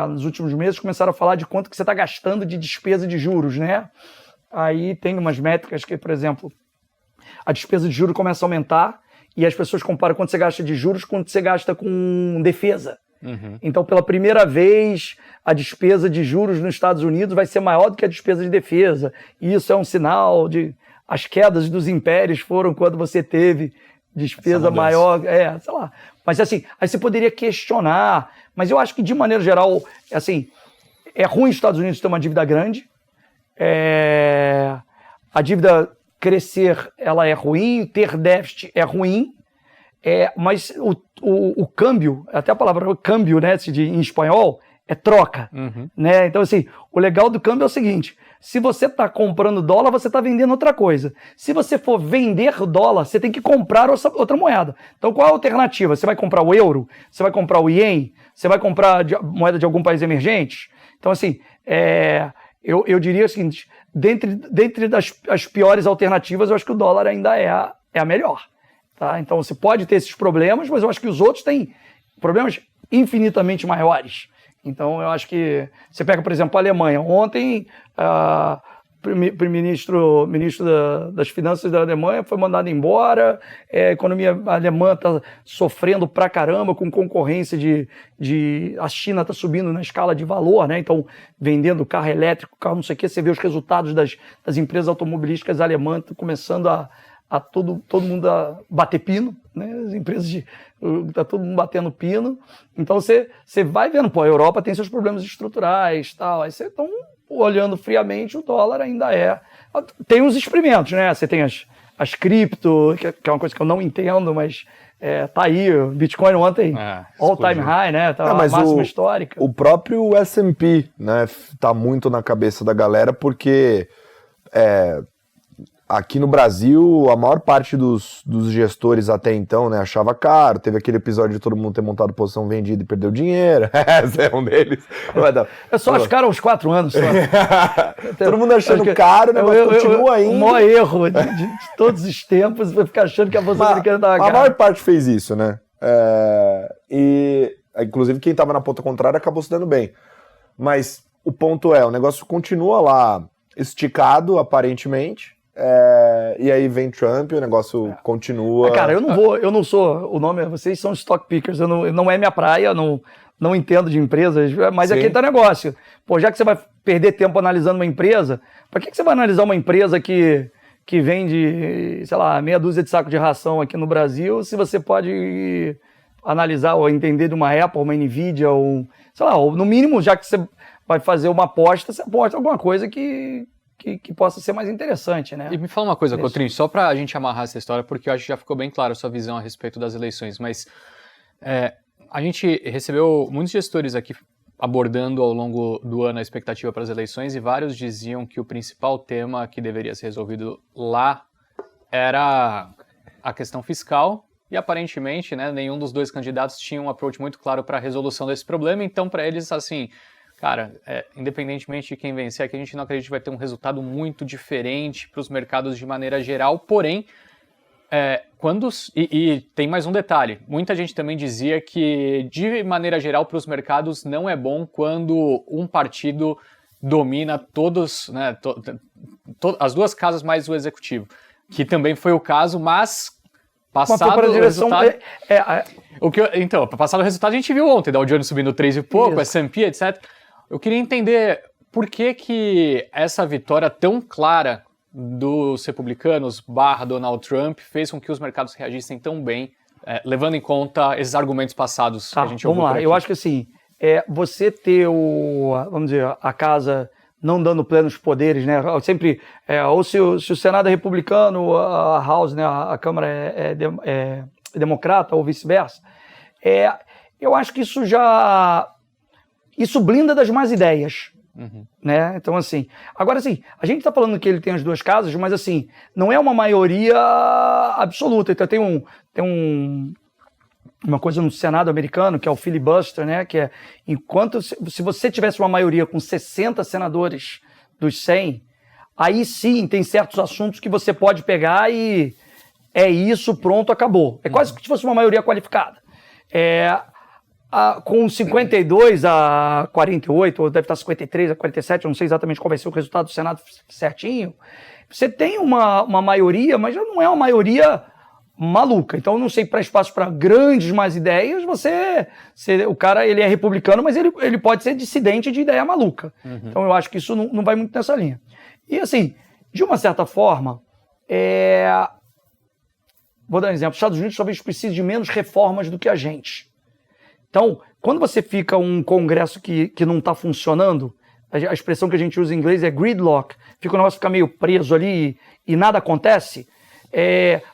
nos últimos meses começaram a falar de quanto que você está gastando de despesa de juros, né? Aí tem umas métricas que, por exemplo, a despesa de juros começa a aumentar e as pessoas comparam quanto você gasta de juros com quanto você gasta com defesa. Uhum. Então, pela primeira vez, a despesa de juros nos Estados Unidos vai ser maior do que a despesa de defesa. E isso é um sinal de... As quedas dos impérios foram quando você teve despesa maior, sei lá. Mas assim, aí você poderia questionar, mas eu acho que de maneira geral, assim, é ruim os Estados Unidos ter uma dívida grande, a dívida crescer ela é ruim, ter déficit é ruim, mas o câmbio, até a palavra câmbio, né, em espanhol, é troca. Né? Então, assim, o legal do câmbio é o seguinte: se você está comprando dólar, você está vendendo outra coisa. Se você for vender dólar, você tem que comprar outra moeda. Então, qual é a alternativa? Você vai comprar o euro? Você vai comprar o ien? Você vai comprar moeda de algum país emergente? Então, assim, eu diria o seguinte: dentre as piores alternativas, eu acho que o dólar ainda é a melhor. Tá? Então, você pode ter esses problemas, mas eu acho que os outros têm problemas infinitamente maiores. Então, eu acho que você pega, por exemplo, a Alemanha. Ontem, o ministro das Finanças da Alemanha foi mandado embora, a economia alemã está sofrendo pra caramba com concorrência a China está subindo na escala de valor, né? Então, vendendo carro elétrico, carro não sei o que, você vê os resultados das empresas automobilísticas alemãs começando a todo mundo a bater pino, né? As empresas tá todo mundo batendo pino. Então você vai vendo, a Europa tem seus problemas estruturais, tal. Aí você está olhando friamente, o dólar ainda tem os experimentos, né? Você tem as cripto, que é uma coisa que eu não entendo, mas tá aí, o Bitcoin ontem, all time high, né? Tá a máxima histórica. O próprio S&P, né, tá muito na cabeça da galera, porque aqui no Brasil, a maior parte dos gestores até então, né, achava caro. Teve aquele episódio de todo mundo ter montado posição vendida e perdeu dinheiro. Esse é um deles. Eu só acho caro há uns 4 anos. Só. Todo mundo achando caro, o negócio continua ainda. O maior erro de todos os tempos foi ficar achando que a bolsa americana estava cara. A maior parte fez isso, né? E, inclusive, quem estava na ponta contrária acabou se dando bem. Mas o ponto o negócio continua lá esticado, aparentemente. E aí vem Trump, o negócio continua. Cara, eu não sou, vocês são stock pickers, não é minha praia, não entendo de empresas, mas aqui tá negócio. Já que você vai perder tempo analisando uma empresa, para que você vai analisar uma empresa que vende, sei lá, meia dúzia de saco de ração aqui no Brasil, se você pode analisar ou entender de uma Apple, uma Nvidia, ou sei lá, ou no mínimo, já que você vai fazer uma aposta, você aposta alguma coisa que possa ser mais interessante, né? E me fala uma coisa, Cotrim, só para a gente amarrar essa história, porque eu acho que já ficou bem claro a sua visão a respeito das eleições, mas a gente recebeu muitos gestores aqui abordando ao longo do ano a expectativa para as eleições, e vários diziam que o principal tema que deveria ser resolvido lá era a questão fiscal, e aparentemente, né, nenhum dos dois candidatos tinha um approach muito claro para a resolução desse problema, então para eles, assim, cara, independentemente de quem vencer, aqui a gente não acredita que vai ter um resultado muito diferente para os mercados de maneira geral, porém, e tem mais um detalhe, muita gente também dizia que, de maneira geral, para os mercados não é bom quando um partido domina todos, né, as duas casas mais o executivo, que também foi o caso, mas passado o resultado... Então, passado o resultado a gente viu ontem, Dow Jones subindo 3 e pouco, S&P, etc., eu queria entender por que essa vitória tão clara dos republicanos / Donald Trump fez com que os mercados reagissem tão bem, levando em conta esses argumentos passados que a gente ouviu. Vamos lá, eu acho que assim, você ter vamos dizer, a casa não dando plenos poderes, né? Sempre, ou se o Senado é republicano, a House, né, a Câmara é democrata, ou vice-versa, eu acho que isso blinda das más ideias, né? Então, assim, agora, assim, a gente está falando que ele tem as duas casas, mas, assim, não é uma maioria absoluta. Então, tem uma coisa no Senado americano, que é o filibuster, né? Que se você tivesse uma maioria com 60 senadores dos 100, aí sim tem certos assuntos que você pode pegar e isso, pronto, acabou. É quase que se fosse uma maioria qualificada. Com 52 a 48, ou deve estar 53 a 47, eu não sei exatamente qual vai ser o resultado do Senado certinho, você tem uma maioria, mas já não é uma maioria maluca. Então, eu não sei, para espaço para grandes más ideias, o cara ele é republicano, mas ele pode ser dissidente de ideia maluca. Então, eu acho que isso não vai muito nessa linha. E, assim, de uma certa forma, vou dar um exemplo, os Estados Unidos talvez precise de menos reformas do que a gente. Então, quando você fica um congresso que não está funcionando, a expressão que a gente usa em inglês é gridlock, fica o negócio fica meio preso ali e nada acontece.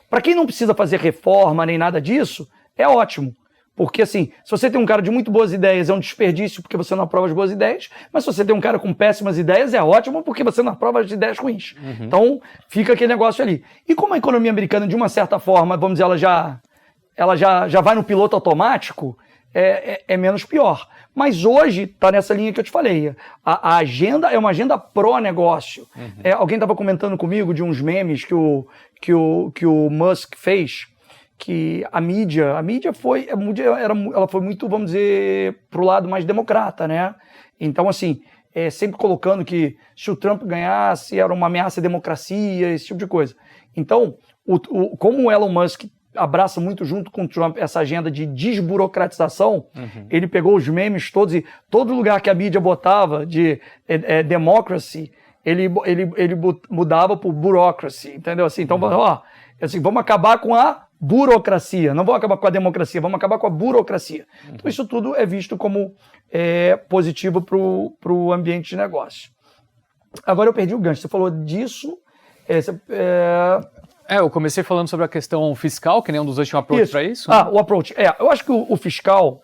Para quem não precisa fazer reforma nem nada disso, é ótimo. Porque, assim, se você tem um cara de muito boas ideias, é um desperdício porque você não aprova as boas ideias, mas se você tem um cara com péssimas ideias, é ótimo porque você não aprova as ideias ruins. Então, fica aquele negócio ali. E como a economia americana, de uma certa forma, vamos dizer, ela já vai no piloto automático, é menos pior. Mas hoje está nessa linha que eu te falei. A agenda é uma agenda pró-negócio. Alguém estava comentando comigo de uns memes que o Musk fez, que a mídia foi muito, vamos dizer, pro lado mais democrata, né? Então, assim, sempre colocando que se o Trump ganhasse era uma ameaça à democracia, esse tipo de coisa. Então, como o Elon Musk abraça muito junto com o Trump essa agenda de desburocratização, ele pegou os memes todos e todo lugar que a mídia botava de democracy, ele mudava por bureaucracy, entendeu? Assim, então, vamos acabar com a burocracia, não vamos acabar com a democracia, vamos acabar com a burocracia. Então isso tudo é visto como positivo para o ambiente de negócio. Agora eu perdi o gancho, você falou disso... eu comecei falando sobre a questão fiscal, que nem um dos dois tinha um approach para isso. O approach. Eu acho que o fiscal...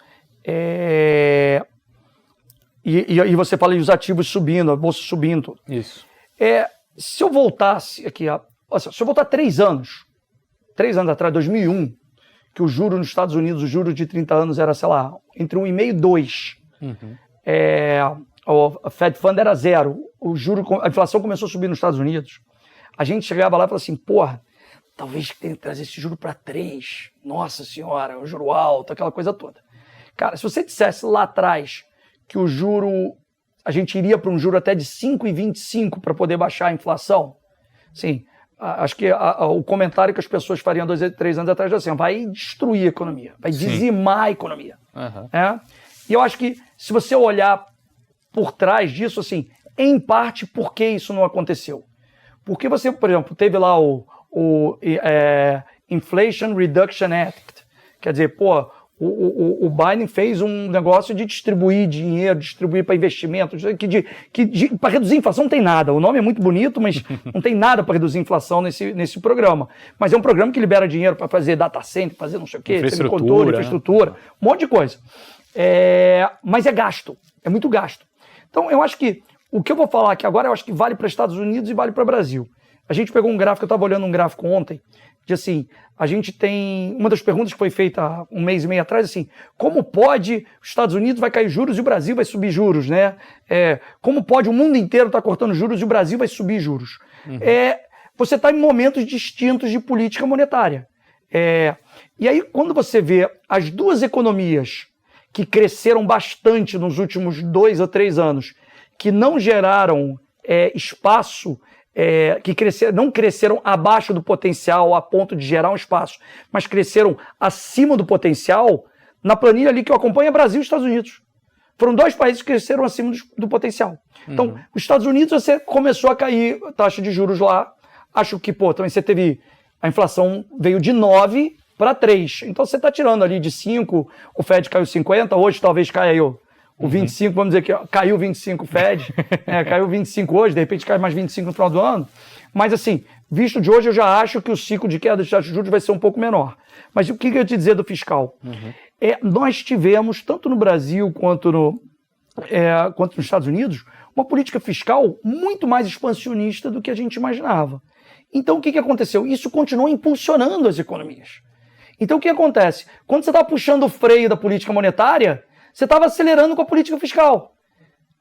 E você fala os ativos subindo, a bolsa subindo. Isso. Se eu voltasse aqui, se eu voltar 3 anos atrás, 2001, que o juro nos Estados Unidos, o juro de 30 anos era, sei lá, entre 1,5 e 2. O Fed Fund era 0. A inflação começou a subir nos Estados Unidos. A gente chegava lá e falava assim, porra, talvez tenha que trazer esse juro para 3. Nossa senhora, o juro alto, aquela coisa toda. Cara, se você dissesse lá atrás que o juro, a gente iria para um juro até de 5,25 para poder baixar a inflação, sim, acho que o comentário que as pessoas fariam 2 a 3 anos atrás é assim, vai destruir a economia, vai dizimar a economia. E eu acho que se você olhar por trás disso, assim, em parte, por que isso não aconteceu? Porque você, por exemplo, teve lá o Inflation Reduction Act, quer dizer, o Biden fez um negócio de distribuir dinheiro, distribuir para investimento, para reduzir a inflação não tem nada. O nome é muito bonito, mas não tem nada para reduzir a inflação nesse programa. Mas é um programa que libera dinheiro para fazer data center, fazer não sei o quê, infraestrutura, um monte de coisa. Mas é gasto, é muito gasto. Então eu acho que o que eu vou falar aqui agora, eu acho que vale para Estados Unidos e vale para o Brasil. A gente pegou um gráfico, eu estava olhando um gráfico ontem, de assim, a gente tem... Uma das perguntas que foi feita há 1 mês e meio atrás, assim, como pode os Estados Unidos vai cair juros e o Brasil vai subir juros, né? Como pode o mundo inteiro estar cortando juros e o Brasil vai subir juros? Você está em momentos distintos de política monetária. E aí, quando você vê as duas economias que cresceram bastante nos últimos 2 a 3 anos, que não geraram espaço, não cresceram abaixo do potencial a ponto de gerar um espaço, mas cresceram acima do potencial, na planilha ali que eu acompanho é Brasil e Estados Unidos. Foram 2 países que cresceram acima do potencial. Então, os Estados Unidos, você começou a cair a taxa de juros lá. Acho que, também você teve... A inflação veio de 9 para 3. Então, você está tirando ali de 5, o Fed caiu 50, hoje talvez caia o 25, vamos dizer que caiu 25 o Fed, caiu 25 hoje, de repente cai mais 25 no final do ano. Mas assim, visto de hoje, eu já acho que o ciclo de queda de taxa de juros vai ser um pouco menor. Mas o que eu ia te dizer do fiscal? Nós tivemos, tanto no Brasil quanto nos Estados Unidos, uma política fiscal muito mais expansionista do que a gente imaginava. Então o que aconteceu? Isso continuou impulsionando as economias. Então o que acontece? Quando você está puxando o freio da política monetária, você estava acelerando com a política fiscal.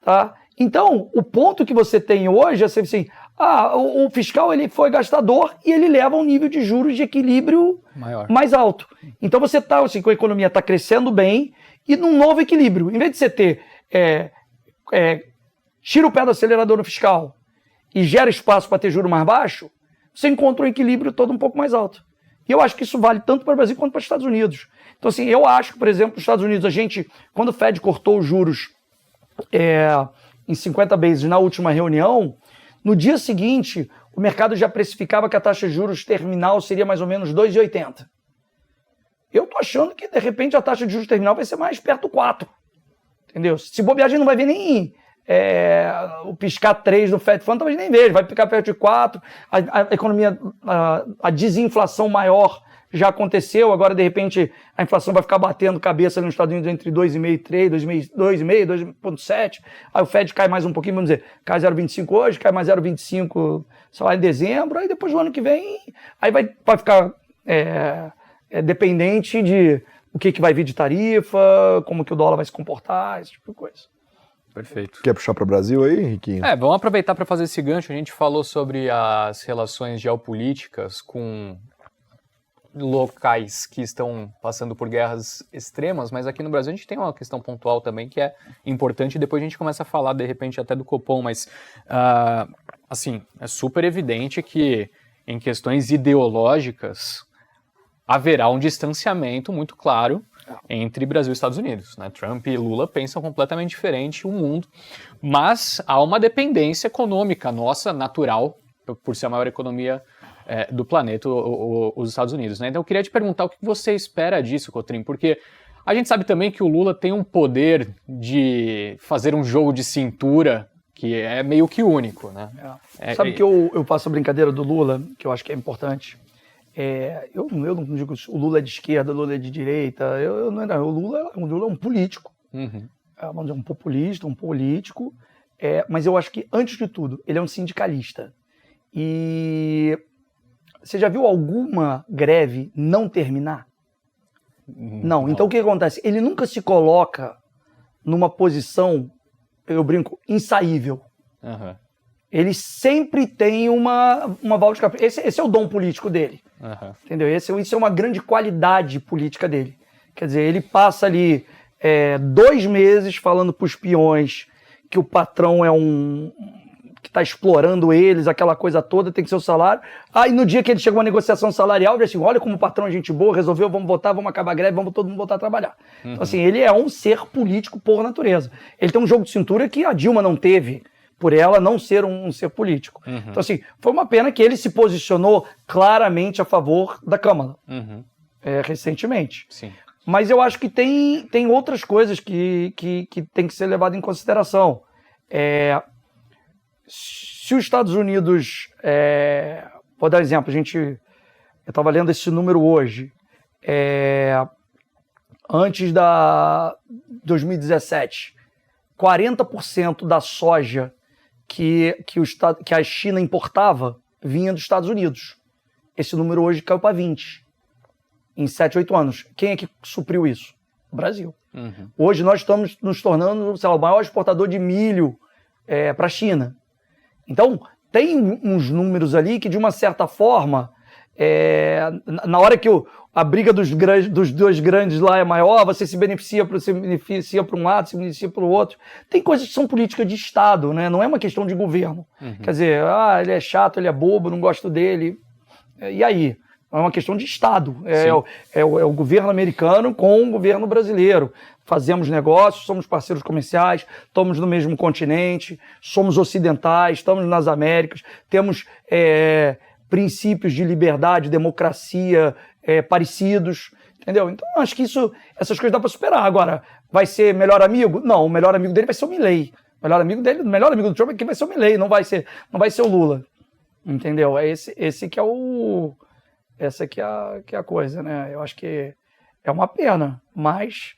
Tá? Então, o ponto que você tem hoje é assim, o fiscal ele foi gastador e ele leva a um nível de juros de equilíbrio mais alto. Então você está assim, com a economia está crescendo bem e num novo equilíbrio. Em vez de você ter tira o pé do acelerador no fiscal e gera espaço para ter juro mais baixo, você encontra um equilíbrio todo um pouco mais alto. E eu acho que isso vale tanto para o Brasil quanto para os Estados Unidos. Então, assim, eu acho que, por exemplo, nos Estados Unidos, quando o Fed cortou os juros em 50 bases na última reunião, no dia seguinte, o mercado já precificava que a taxa de juros terminal seria mais ou menos 2,80. Eu estou achando que, de repente, a taxa de juros terminal vai ser mais perto do 4. Entendeu? Se bobear, a gente não vai ver nem o piscar 3 no Fed Fund, talvez nem veja, vai ficar perto de 4, a economia, a desinflação maior já aconteceu, agora de repente a inflação vai ficar batendo cabeça ali nos Estados Unidos entre 2,5 e 3, 2,5, 2,7, aí o Fed cai mais um pouquinho, vamos dizer, cai 0,25 hoje, cai mais 0,25, sei lá, em dezembro, aí depois do ano que vem, aí vai ficar dependente de o que vai vir de tarifa, como que o dólar vai se comportar, esse tipo de coisa. Perfeito. Quer puxar para o Brasil aí, Riquinho? Vamos aproveitar para fazer esse gancho. A gente falou sobre as relações geopolíticas com locais que estão passando por guerras extremas, mas aqui no Brasil a gente tem uma questão pontual também que é importante, e depois a gente começa a falar, de repente, até do Copom, mas, assim, é super evidente que em questões ideológicas haverá um distanciamento muito claro entre Brasil e Estados Unidos, né? Trump e Lula pensam completamente diferente o mundo, mas há uma dependência econômica nossa, natural, por ser a maior economia do planeta, os Estados Unidos, né? Então eu queria te perguntar o que você espera disso, Cotrim, porque a gente sabe também que o Lula tem um poder de fazer um jogo de cintura que é meio que único, né? Sabe que eu faço a brincadeira do Lula, que eu acho que é importante? Eu não digo que o Lula é de esquerda, o Lula é de direita, o Lula é um político, vamos dizer, um populista, um político, mas eu acho que, antes de tudo, ele é um sindicalista. E você já viu alguma greve não terminar? Não. Então o que acontece? Ele nunca se coloca numa posição, eu brinco, insaível. Ele sempre tem uma válvula de escape. Esse é o dom político dele. Entendeu? Isso é uma grande qualidade política dele. Quer dizer, ele passa ali 2 meses falando para os peões que o patrão que está explorando eles, aquela coisa toda, tem que ser o salário. Aí no dia que ele chega a uma negociação salarial, ele diz assim, olha como o patrão é gente boa, resolveu, vamos votar, vamos acabar a greve, vamos todo mundo voltar a trabalhar. Então assim, ele é um ser político por natureza. Ele tem um jogo de cintura que a Dilma não teve, por ela não ser um ser político. Então assim, foi uma pena que ele se posicionou claramente a favor da Câmara, recentemente. Sim. Mas eu acho que tem outras coisas que tem que ser levado em consideração. Se os Estados Unidos, vou dar um exemplo, eu estava lendo esse número hoje, antes da 2017, 40% da soja que a China importava vinha dos Estados Unidos. Esse número hoje caiu para 20%, em 7, 8 anos. Quem é que supriu isso? O Brasil. Hoje nós estamos nos tornando, sei lá, o maior exportador de milho para a China. Então, tem uns números ali que, de uma certa forma, na hora que a briga dos 2 grandes lá é maior, você se beneficia para um lado, se beneficia para o outro. Tem coisas que são políticas de Estado, né? Não é uma questão de governo. Quer dizer, ele é chato, ele é bobo, não gosto dele. E aí? É uma questão de Estado. É o governo americano com o governo brasileiro. Fazemos negócios, somos parceiros comerciais, estamos no mesmo continente, somos ocidentais, estamos nas Américas, temos princípios de liberdade, democracia parecidos, entendeu? Então, acho que essas coisas dá para superar. Agora, vai ser melhor amigo? Não, o melhor amigo dele vai ser o Milei. O melhor amigo do Trump é que vai ser o Milei, não vai ser o Lula. Entendeu? Esse que é essa que é a coisa, né? Eu acho que é uma pena, mas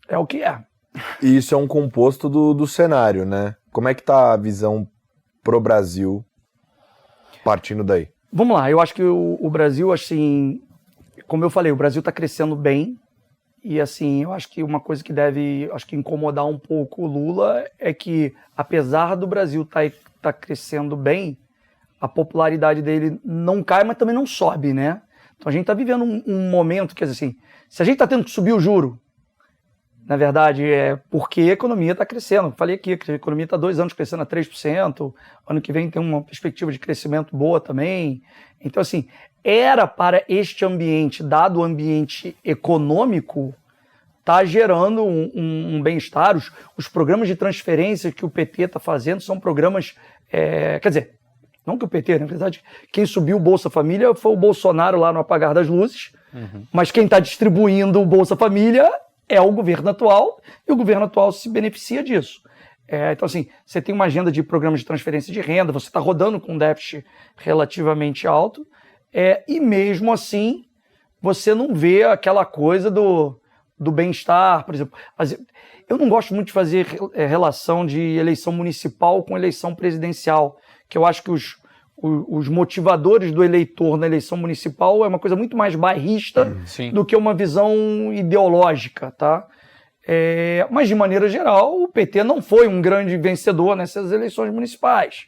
é o que é. E isso é um composto do cenário, né? Como é que tá a visão pro Brasil partindo daí? Vamos lá, eu acho que o Brasil, assim, como eu falei, o Brasil está crescendo bem e, assim, eu acho que uma coisa que deve, incomodar um pouco o Lula é que, apesar do Brasil tá crescendo bem, a popularidade dele não cai, mas também não sobe, né? Então a gente está vivendo um momento que, assim, se a gente está tendo que subir o juro, na verdade, é porque a economia está crescendo. Eu falei aqui que a economia está 2 anos crescendo a 3%, ano que vem tem uma perspectiva de crescimento boa também. Então, assim, era para este ambiente, dado o ambiente econômico, tá gerando um bem-estar. Os programas de transferência que o PT está fazendo são programas, quer dizer, não que o PT, na verdade, quem subiu o Bolsa Família foi o Bolsonaro lá no apagar das luzes, mas quem está distribuindo o Bolsa Família é o governo atual, e o governo atual se beneficia disso. Então, assim, você tem uma agenda de programas de transferência de renda, você está rodando com um déficit relativamente alto, e mesmo assim, você não vê aquela coisa do bem-estar, por exemplo. Eu não gosto muito de fazer relação de eleição municipal com eleição presidencial, que eu acho que os motivadores do eleitor na eleição municipal é uma coisa muito mais bairrista do que uma visão ideológica, tá? Mas, de maneira geral, o PT não foi um grande vencedor nessas eleições municipais.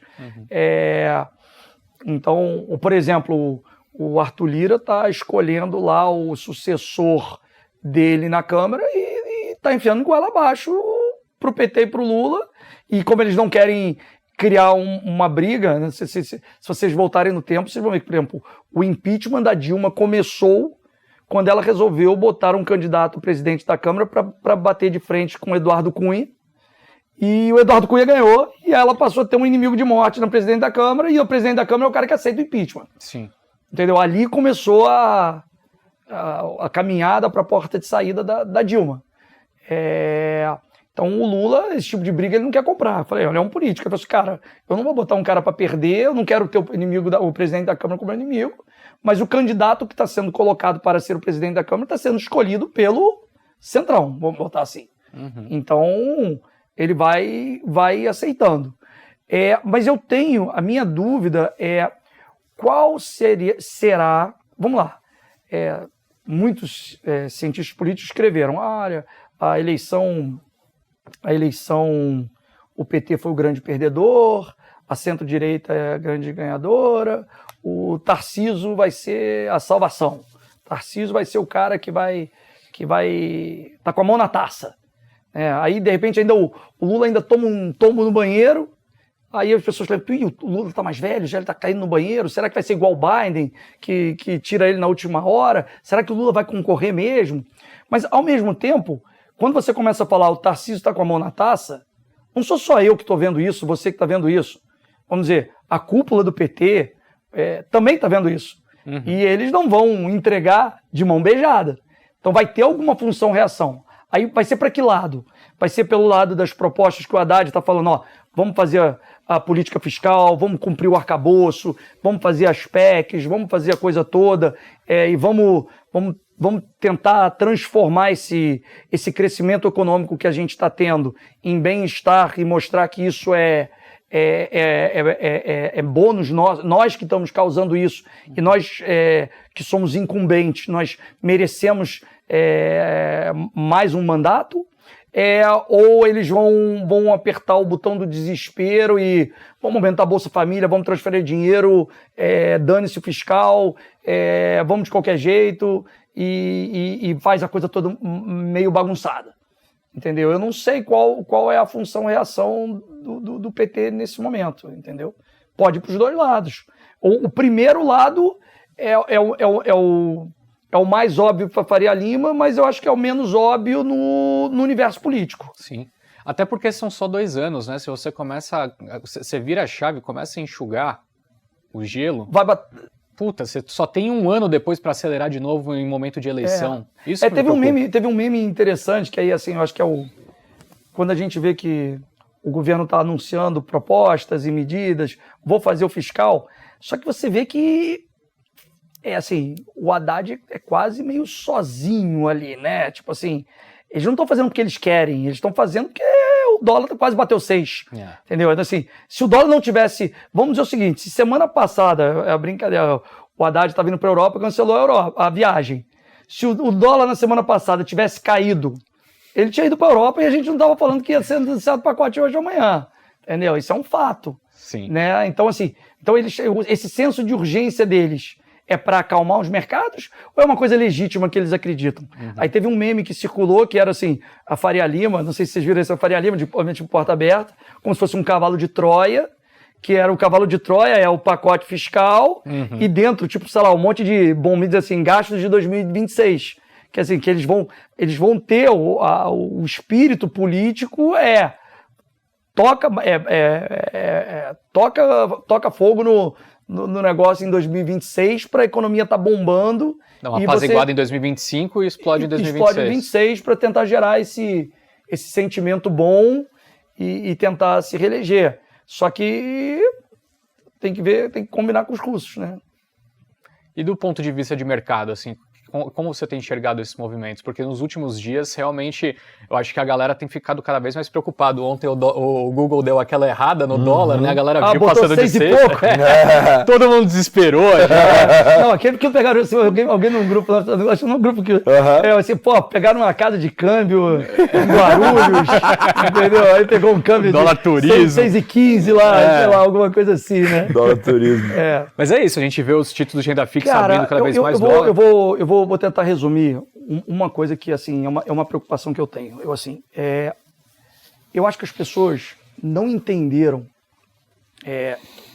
Então, por exemplo, o Arthur Lira está escolhendo lá o sucessor dele na Câmara e está enfiando goela abaixo para o PT e para o Lula. E como eles não querem criar uma briga, né? Se vocês voltarem no tempo, vocês vão ver que, por exemplo, o impeachment da Dilma começou quando ela resolveu botar um candidato presidente da Câmara para bater de frente com o Eduardo Cunha. E o Eduardo Cunha ganhou, e ela passou a ter um inimigo de morte na presidente da Câmara, e o presidente da Câmara é o cara que aceita o impeachment. Sim. Entendeu? Ali começou a caminhada para a porta de saída da Dilma. Então o Lula, esse tipo de briga, ele não quer comprar. Eu falei, olha, é um político. Eu falei assim, cara, eu não vou botar um cara para perder, eu não quero ter o presidente da Câmara como inimigo, mas o candidato que está sendo colocado para ser o presidente da Câmara está sendo escolhido pelo Centrão, vamos botar assim. Então, ele vai aceitando. Mas eu tenho, a minha dúvida qual será, vamos lá, muitos cientistas políticos escreveram, olha, a eleição, o PT foi o grande perdedor, a centro-direita é a grande ganhadora, o Tarcísio vai ser a salvação. Tarcísio vai ser o cara que vai tá com a mão na taça. Aí, de repente, ainda o Lula ainda toma um tombo no banheiro, aí as pessoas falam, o Lula está mais velho, já ele está caindo no banheiro, será que vai ser igual o Biden, que tira ele na última hora? Será que o Lula vai concorrer mesmo? Mas, ao mesmo tempo, quando você começa a falar o Tarcísio está com a mão na taça, não sou só eu que estou vendo isso, você que está vendo isso. Vamos dizer, a cúpula do PT também está vendo isso. E eles não vão entregar de mão beijada. Então vai ter alguma função-reação. Aí vai ser para que lado? Vai ser pelo lado das propostas que o Haddad está falando, vamos fazer a política fiscal, vamos cumprir o arcabouço, vamos fazer as PECs, vamos fazer a coisa toda, e vamos tentar transformar esse crescimento econômico que a gente está tendo em bem-estar e mostrar que isso é bônus, nós que estamos causando isso, e nós que somos incumbentes, nós merecemos mais um mandato, ou eles vão apertar o botão do desespero e vamos aumentar a Bolsa Família, vamos transferir dinheiro, dane-se o fiscal, vamos de qualquer jeito e faz a coisa toda meio bagunçada. Entendeu? Eu não sei qual é a função-reação do PT nesse momento, entendeu? Pode ir para os dois lados. O primeiro lado é o mais óbvio para Faria Lima, mas eu acho que é o menos óbvio no universo político. Sim. Até porque são só 2 anos, né? Se você você vira a chave, começa a enxugar o gelo... Puta, você só tem 1 ano depois para acelerar de novo em momento de eleição. Isso teve um meme interessante, que aí, assim, eu acho que quando a gente vê que o governo está anunciando propostas e medidas, vou fazer o fiscal, só que você vê que, assim, o Haddad é quase meio sozinho ali, né? Tipo assim, eles não estão fazendo porque eles querem, eles estão fazendo porque o dólar quase bateu 6, entendeu? Então, assim, se o dólar não tivesse... Vamos dizer o seguinte, se semana passada, a brincadeira, o Haddad está vindo para a Europa, cancelou a viagem. Se o dólar na semana passada tivesse caído, ele tinha ido para a Europa e a gente não estava falando que ia ser anunciado o pacote hoje ou amanhã, entendeu? Isso é um fato. Sim. Né? Então, assim, esse senso de urgência deles é para acalmar os mercados ou é uma coisa legítima que eles acreditam? Aí teve um meme que circulou que era assim, a Faria Lima, não sei se vocês viram essa Faria Lima, de porta aberta, como se fosse um cavalo de Troia, que era o cavalo de Troia, é o pacote fiscal, e dentro, tipo, sei lá, um monte de, vamos dizer assim, gastos de 2026. Que assim, que eles vão ter o espírito político toca fogo no negócio em 2026 para a economia estar bombando. Dá uma apaziguada em 2025 e explode em 2026. Explode em 2026 para tentar gerar esse sentimento bom e tentar se reeleger. Só que tem que combinar com os russos, né? E do ponto de vista de mercado, assim, como você tem enxergado esses movimentos? Porque nos últimos dias, realmente, eu acho que a galera tem ficado cada vez mais preocupado. Ontem o Google deu aquela errada no dólar, né? A galera viu passando de 6. Todo mundo desesperou. Não, aquele que pegaram assim, alguém num grupo, acho que num grupo que... assim, pegaram uma casa de câmbio em Guarulhos, entendeu? Aí pegou um câmbio dólar de turismo. 6,15 lá, sei lá, alguma coisa assim, né? Dólar turismo. Mas é isso, a gente vê os títulos de renda fixa abrindo cada vez mais dólar. Eu vou tentar resumir uma coisa que, assim, é uma preocupação que eu tenho. Eu acho que as pessoas não entenderam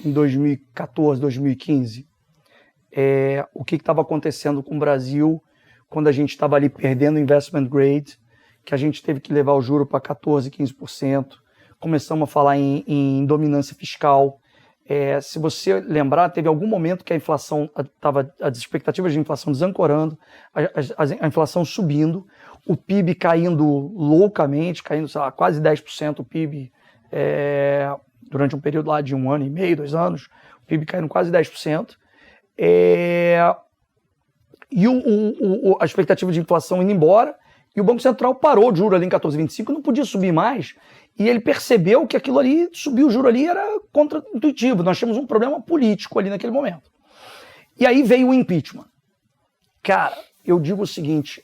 em 2014, 2015 o que estava acontecendo com o Brasil quando a gente estava ali perdendo investment grade, que a gente teve que levar o juro para 14%, 15%. Começamos a falar em dominância fiscal. Se você lembrar, teve algum momento que a inflação estava, as expectativas de inflação desancorando, a inflação subindo, o PIB caindo loucamente, caindo, sei lá, quase 10% o PIB durante um período lá de 1 ano e meio, 2 anos, o PIB caindo quase 10%. E a expectativa de inflação indo embora, e o Banco Central parou o juro ali em 14,25, não podia subir mais. E ele percebeu que aquilo ali, subir o juro ali era contra-intuitivo. Nós tínhamos um problema político ali naquele momento. E aí veio o impeachment. Cara, eu digo o seguinte,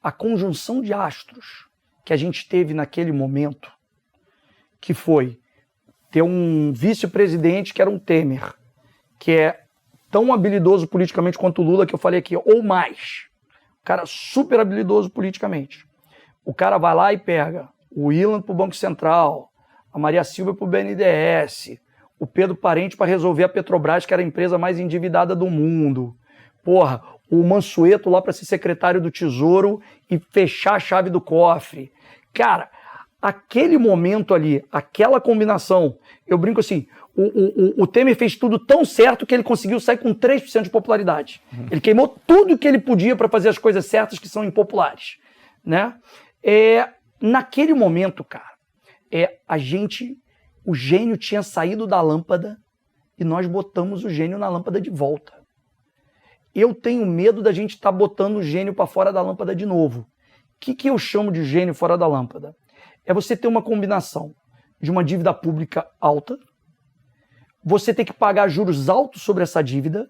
a conjunção de astros que a gente teve naquele momento, que foi ter um vice-presidente que era um Temer, que é tão habilidoso politicamente quanto o Lula, que eu falei aqui, ou mais. O cara super habilidoso politicamente. O cara vai lá e pega o Ilan para o Banco Central, a Maria Silva para o BNDES, o Pedro Parente para resolver a Petrobras, que era a empresa mais endividada do mundo. Porra, o Mansueto lá para ser secretário do Tesouro e fechar a chave do cofre. Cara, aquele momento ali, aquela combinação, eu brinco assim, o Temer fez tudo tão certo que ele conseguiu sair com 3% de popularidade. Ele queimou tudo que ele podia para fazer as coisas certas que são impopulares, né? Naquele momento, cara, o gênio tinha saído da lâmpada e nós botamos o gênio na lâmpada de volta. Eu tenho medo da gente estar botando o gênio para fora da lâmpada de novo. O que eu chamo de gênio fora da lâmpada? É você ter uma combinação de uma dívida pública alta, você ter que pagar juros altos sobre essa dívida,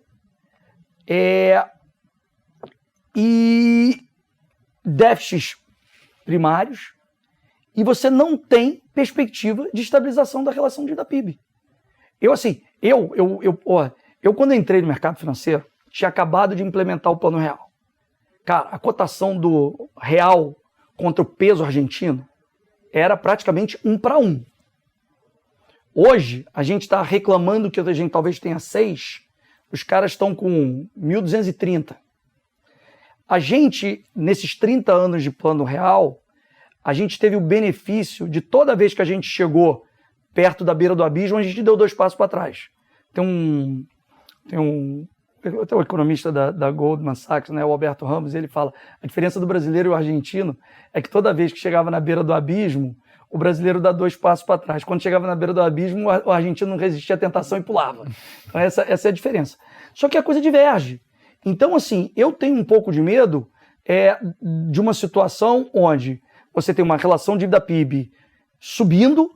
e déficits primários, e você não tem perspectiva de estabilização da relação dívida-PIB. Eu quando entrei no mercado financeiro, tinha acabado de implementar o Plano Real. Cara, a cotação do real contra o peso argentino era praticamente 1:1. Hoje, a gente está reclamando que a gente talvez tenha 6, os caras estão com 1.230. A gente, nesses 30 anos de Plano Real, a gente teve o benefício de toda vez que a gente chegou perto da beira do abismo, a gente deu 2 passos para trás. Tem um economista da Goldman Sachs, né, o Alberto Ramos, ele fala, a diferença do brasileiro e o argentino é que toda vez que chegava na beira do abismo, o brasileiro dá 2 passos para trás. Quando chegava na beira do abismo, o argentino não resistia à tentação e pulava. Então essa é a diferença. Só que a coisa diverge. Então, assim, eu tenho um pouco de medo de uma situação onde você tem uma relação dívida-PIB subindo,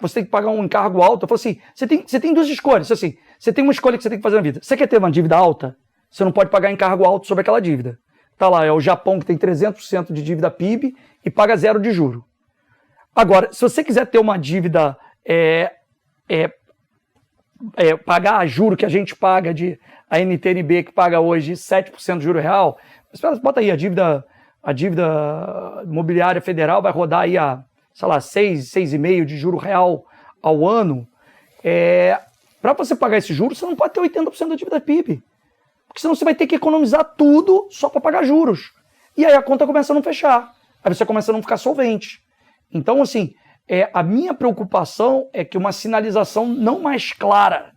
você tem que pagar um encargo alto. Eu falo assim, você tem 2 escolhas. Assim, você tem uma escolha que você tem que fazer na vida. Você quer ter uma dívida alta? Você não pode pagar encargo alto sobre aquela dívida. Tá lá, é o Japão que tem 300% de dívida PIB e paga 0 de juro. Agora, se você quiser ter uma dívida, pagar a juro que a gente paga, a NTNB que paga hoje 7% de juro real, bota aí, a dívida imobiliária federal vai rodar aí a, sei lá, 6,5% de juro real ao ano. Para você pagar esse juro, você não pode ter 80% da dívida PIB. Porque senão você vai ter que economizar tudo só para pagar juros. E aí a conta começa a não fechar. Aí você começa a não ficar solvente. Então, assim, a minha preocupação é que uma sinalização não mais clara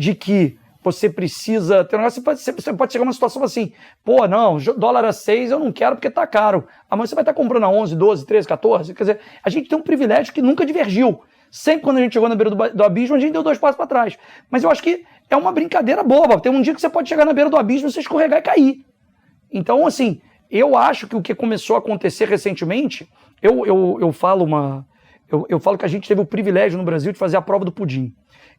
de que você precisa ter um negócio, você pode chegar numa situação assim, pô, não, dólar a 6 eu não quero porque tá caro. Amanhã você vai estar comprando a 11, 12, 13, 14. Quer dizer, a gente tem um privilégio que nunca divergiu. Sempre quando a gente chegou na beira do abismo, a gente deu 2 passos para trás. Mas eu acho que é uma brincadeira boba. Tem um dia que você pode chegar na beira do abismo, você escorregar e cair. Então, assim, eu acho que o que começou a acontecer recentemente, eu falo que a gente teve o privilégio no Brasil de fazer a prova do pudim.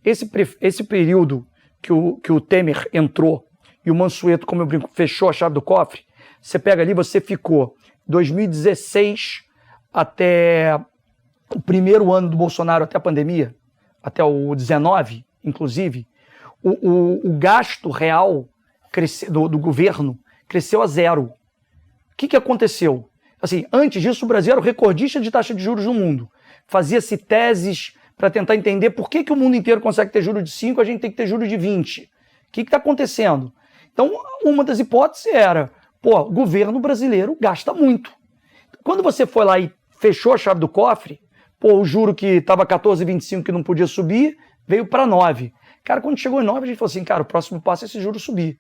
Esse período que o Temer entrou e o Mansueto, como eu brinco, fechou a chave do cofre, você pega ali, você ficou 2016 até o primeiro ano do Bolsonaro, até a pandemia, até o 19, inclusive, o gasto real do governo cresceu a 0. O que aconteceu? Assim, antes disso, o Brasil era o recordista de taxa de juros no mundo. Fazia-se teses para tentar entender por que o mundo inteiro consegue ter juros de 5, a gente tem que ter juros de 20. O que está acontecendo? Então, uma das hipóteses era, o governo brasileiro gasta muito. Quando você foi lá e fechou a chave do cofre, o juro que estava 14,25 que não podia subir, veio para 9. Cara, quando chegou em 9, a gente falou assim, cara, o próximo passo é esse juro subir.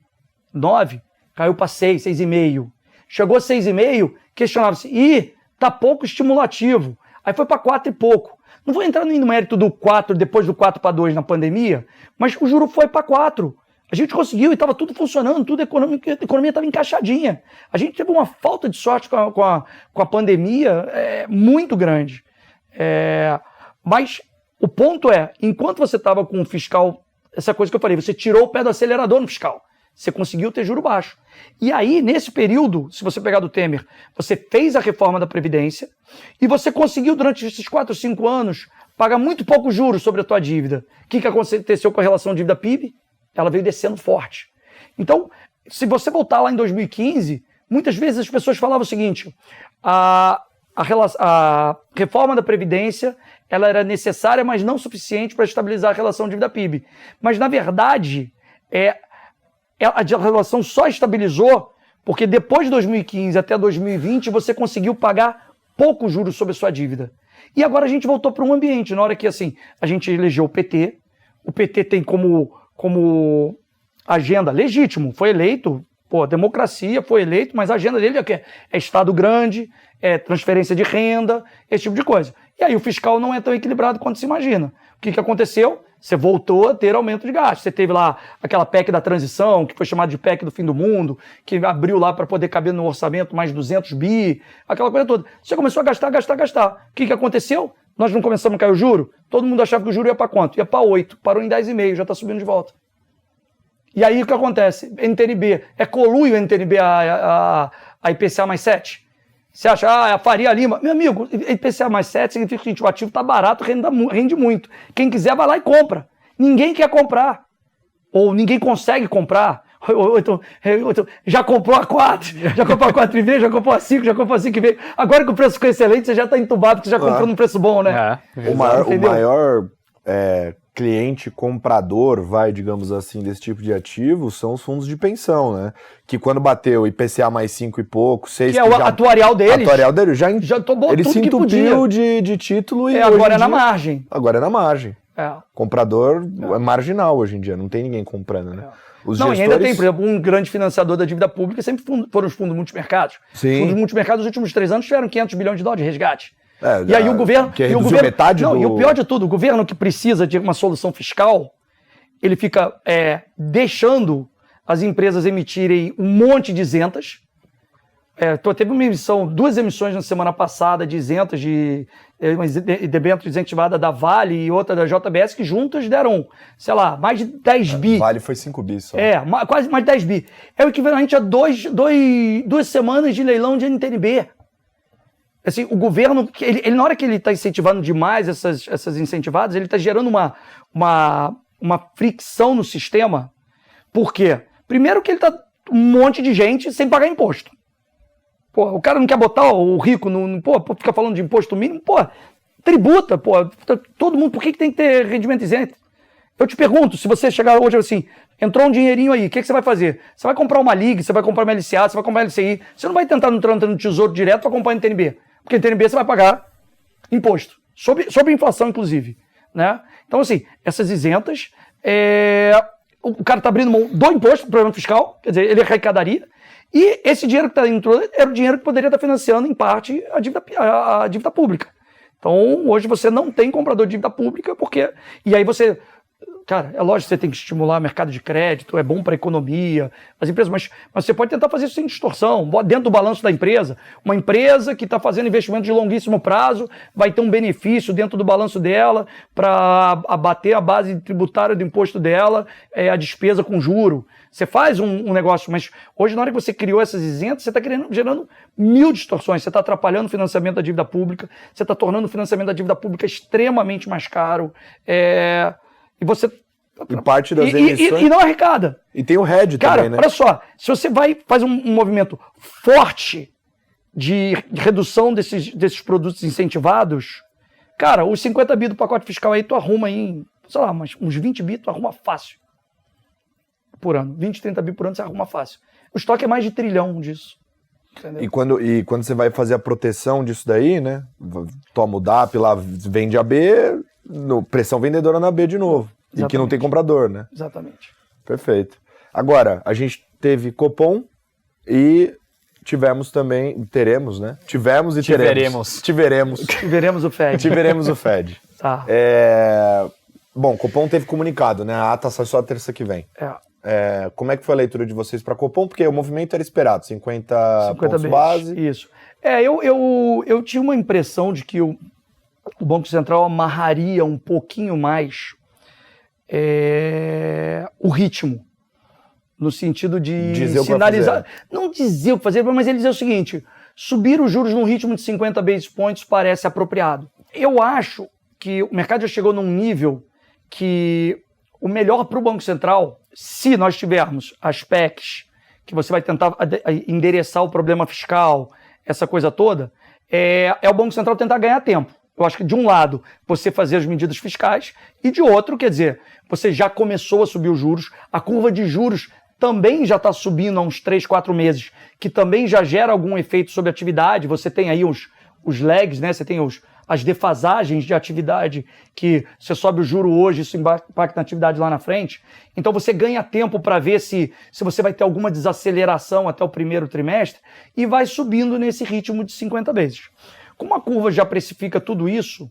9, caiu para 6, 6,5. Chegou a 6,5, questionava-se, tá pouco estimulativo. Aí foi para 4 e pouco. Não vou entrar no mérito do 4, depois do 4 para 2 na pandemia, mas o juro foi para 4. A gente conseguiu e estava tudo funcionando, a economia estava encaixadinha. A gente teve uma falta de sorte com a pandemia muito grande. Mas o ponto é, enquanto você estava com o fiscal, essa coisa que eu falei, você tirou o pé do acelerador no fiscal. Você conseguiu ter juro baixo. E aí, nesse período, se você pegar do Temer, você fez a reforma da Previdência e você conseguiu, durante esses 4, 5 anos, pagar muito pouco juros sobre a tua dívida. O que aconteceu com a relação dívida-PIB? Ela veio descendo forte. Então, se você voltar lá em 2015, muitas vezes as pessoas falavam o seguinte, a reforma da Previdência ela era necessária, mas não suficiente para estabilizar a relação dívida-PIB. Mas, na verdade, a relação só estabilizou porque depois de 2015 até 2020 você conseguiu pagar pouco juros sobre a sua dívida. E agora a gente voltou para um ambiente, na hora que assim, a gente elegeu o PT tem como agenda legítimo, foi eleito, democracia, foi eleito, mas a agenda dele é Estado grande, é transferência de renda, esse tipo de coisa. E aí o fiscal não é tão equilibrado quanto se imagina. O que aconteceu? Você voltou a ter aumento de gasto. Você teve lá aquela PEC da transição, que foi chamada de PEC do fim do mundo, que abriu lá para poder caber no orçamento mais 200 bi, aquela coisa toda. Você começou a gastar. O que aconteceu? Nós não começamos a cair o juro? Todo mundo achava que o juro ia para quanto? Ia para 8, parou em 10,5, já está subindo de volta. E aí o que acontece? NTNB, colui o NTNB a IPCA mais 7? Você acha, a Faria Lima. Meu amigo, IPCA mais 7 significa que o ativo está barato, rende muito. Quem quiser vai lá e compra. Ninguém quer comprar. Ou ninguém consegue comprar. Então, já comprou a 4, já comprou a 4,5, já comprou a 5, já comprou a 5,5. Agora que o preço ficou excelente, você já está entubado, porque você já comprou num preço bom, né? O maior cliente comprador, digamos assim, desse tipo de ativo são os fundos de pensão, né? Que quando bateu IPCA mais 5 e pouco, 6... Que é o atuarial deles. Já tomou ele tudo se entupiu de título e agora é na margem. Agora é na margem. Comprador é marginal hoje em dia, não tem ninguém comprando, né? Os gestores... E ainda tem, por exemplo, um grande financiador da dívida pública sempre foram os fundos multimercados. Sim. Os fundos multimercados nos últimos 3 anos tiveram 500 bilhões de dólares de resgate. E aí o governo... Que reduziu metade E o pior de tudo, o governo que precisa de uma solução fiscal, ele fica deixando as empresas emitirem um monte de isentas. Teve 2 emissões na semana passada de isentas, de debênture incentivada da Vale e outra da JBS, que juntas deram, sei lá, mais de 10 bi. Vale foi 5 bi só. Quase mais de 10 bi. É o equivalente a 2 semanas de leilão de NTNB. Assim, o governo, ele na hora que ele está incentivando demais essas incentivadas, ele está gerando uma fricção no sistema. Por quê? Primeiro que ele está um monte de gente sem pagar imposto. O cara não quer botar o rico fica falando de imposto mínimo, tributa, todo mundo, por que tem que ter rendimento isento? Eu te pergunto, se você chegar hoje assim, entrou um dinheirinho aí, o que você vai fazer? Você vai comprar uma LIG, você vai comprar uma LCA, você vai comprar uma LCI, você não vai tentar entrar no Tesouro direto para comprar NTNB, porque NTNB você vai pagar imposto, sobre inflação inclusive, né? Então assim, essas isentas, o cara está abrindo mão do imposto do programa fiscal, quer dizer, ele arrecadaria, e esse dinheiro que está entrando era o dinheiro que poderia estar financiando, em parte, a dívida pública. Então, hoje você não tem comprador de dívida pública, porque... E aí você... Cara, é lógico que você tem que estimular o mercado de crédito, é bom para a economia, as empresas, mas você pode tentar fazer isso sem distorção, dentro do balanço da empresa. Uma empresa que está fazendo investimento de longuíssimo prazo vai ter um benefício dentro do balanço dela para abater a base tributária do imposto dela, a despesa com juro. Você faz um negócio, mas hoje, na hora que você criou essas isentas, você está gerando 1000 distorções. Você está atrapalhando o financiamento da dívida pública, você está tornando o financiamento da dívida pública extremamente mais caro. E você... E parte das emissões... E não arrecada. E tem o hedge também, né? Cara, olha só, se você faz um movimento forte de redução desses produtos incentivados, cara, os 50 bi do pacote fiscal aí tu arruma aí, sei lá, uns 20 bi tu arruma fácil. Por ano. 20, 30 bi por ano você arruma fácil. O estoque é mais de 1 trilhão disso. Entendeu? E quando você vai fazer a proteção disso daí, né? Toma o DAP lá, vende a B... pressão vendedora na B de novo. Exatamente. E que não tem comprador, né? Exatamente. Perfeito. Agora, a gente teve Copom e teremos, né? Tivemos e teremos. Tiveremos o Fed. Tiveremos o Fed. Tá. Bom, Copom teve comunicado, né? A ata sai só terça que vem. Como é que foi a leitura de vocês para Copom? Porque o movimento era esperado, 50 pontos base. Isso. Eu tinha uma impressão de que o Banco Central amarraria um pouquinho mais o ritmo, no sentido de dizer sinalizar. Não dizer o que fazer, mas ele dizer o seguinte: subir os juros num ritmo de 50 basis points parece apropriado. Eu acho que o mercado já chegou num nível que o melhor para o Banco Central, se nós tivermos as PECs, que você vai tentar endereçar o problema fiscal, essa coisa toda, é o Banco Central tentar ganhar tempo. Eu acho que, de um lado, você fazer as medidas fiscais, e de outro, quer dizer, você já começou a subir os juros, a curva de juros também já está subindo há uns 3, 4 meses, que também já gera algum efeito sobre a atividade. Você tem aí os lags, né? Você tem as defasagens de atividade, que você sobe o juro hoje, isso impacta na atividade lá na frente. Então você ganha tempo para ver se você vai ter alguma desaceleração até o primeiro trimestre, e vai subindo nesse ritmo de 50 vezes. Como a curva já precifica tudo isso,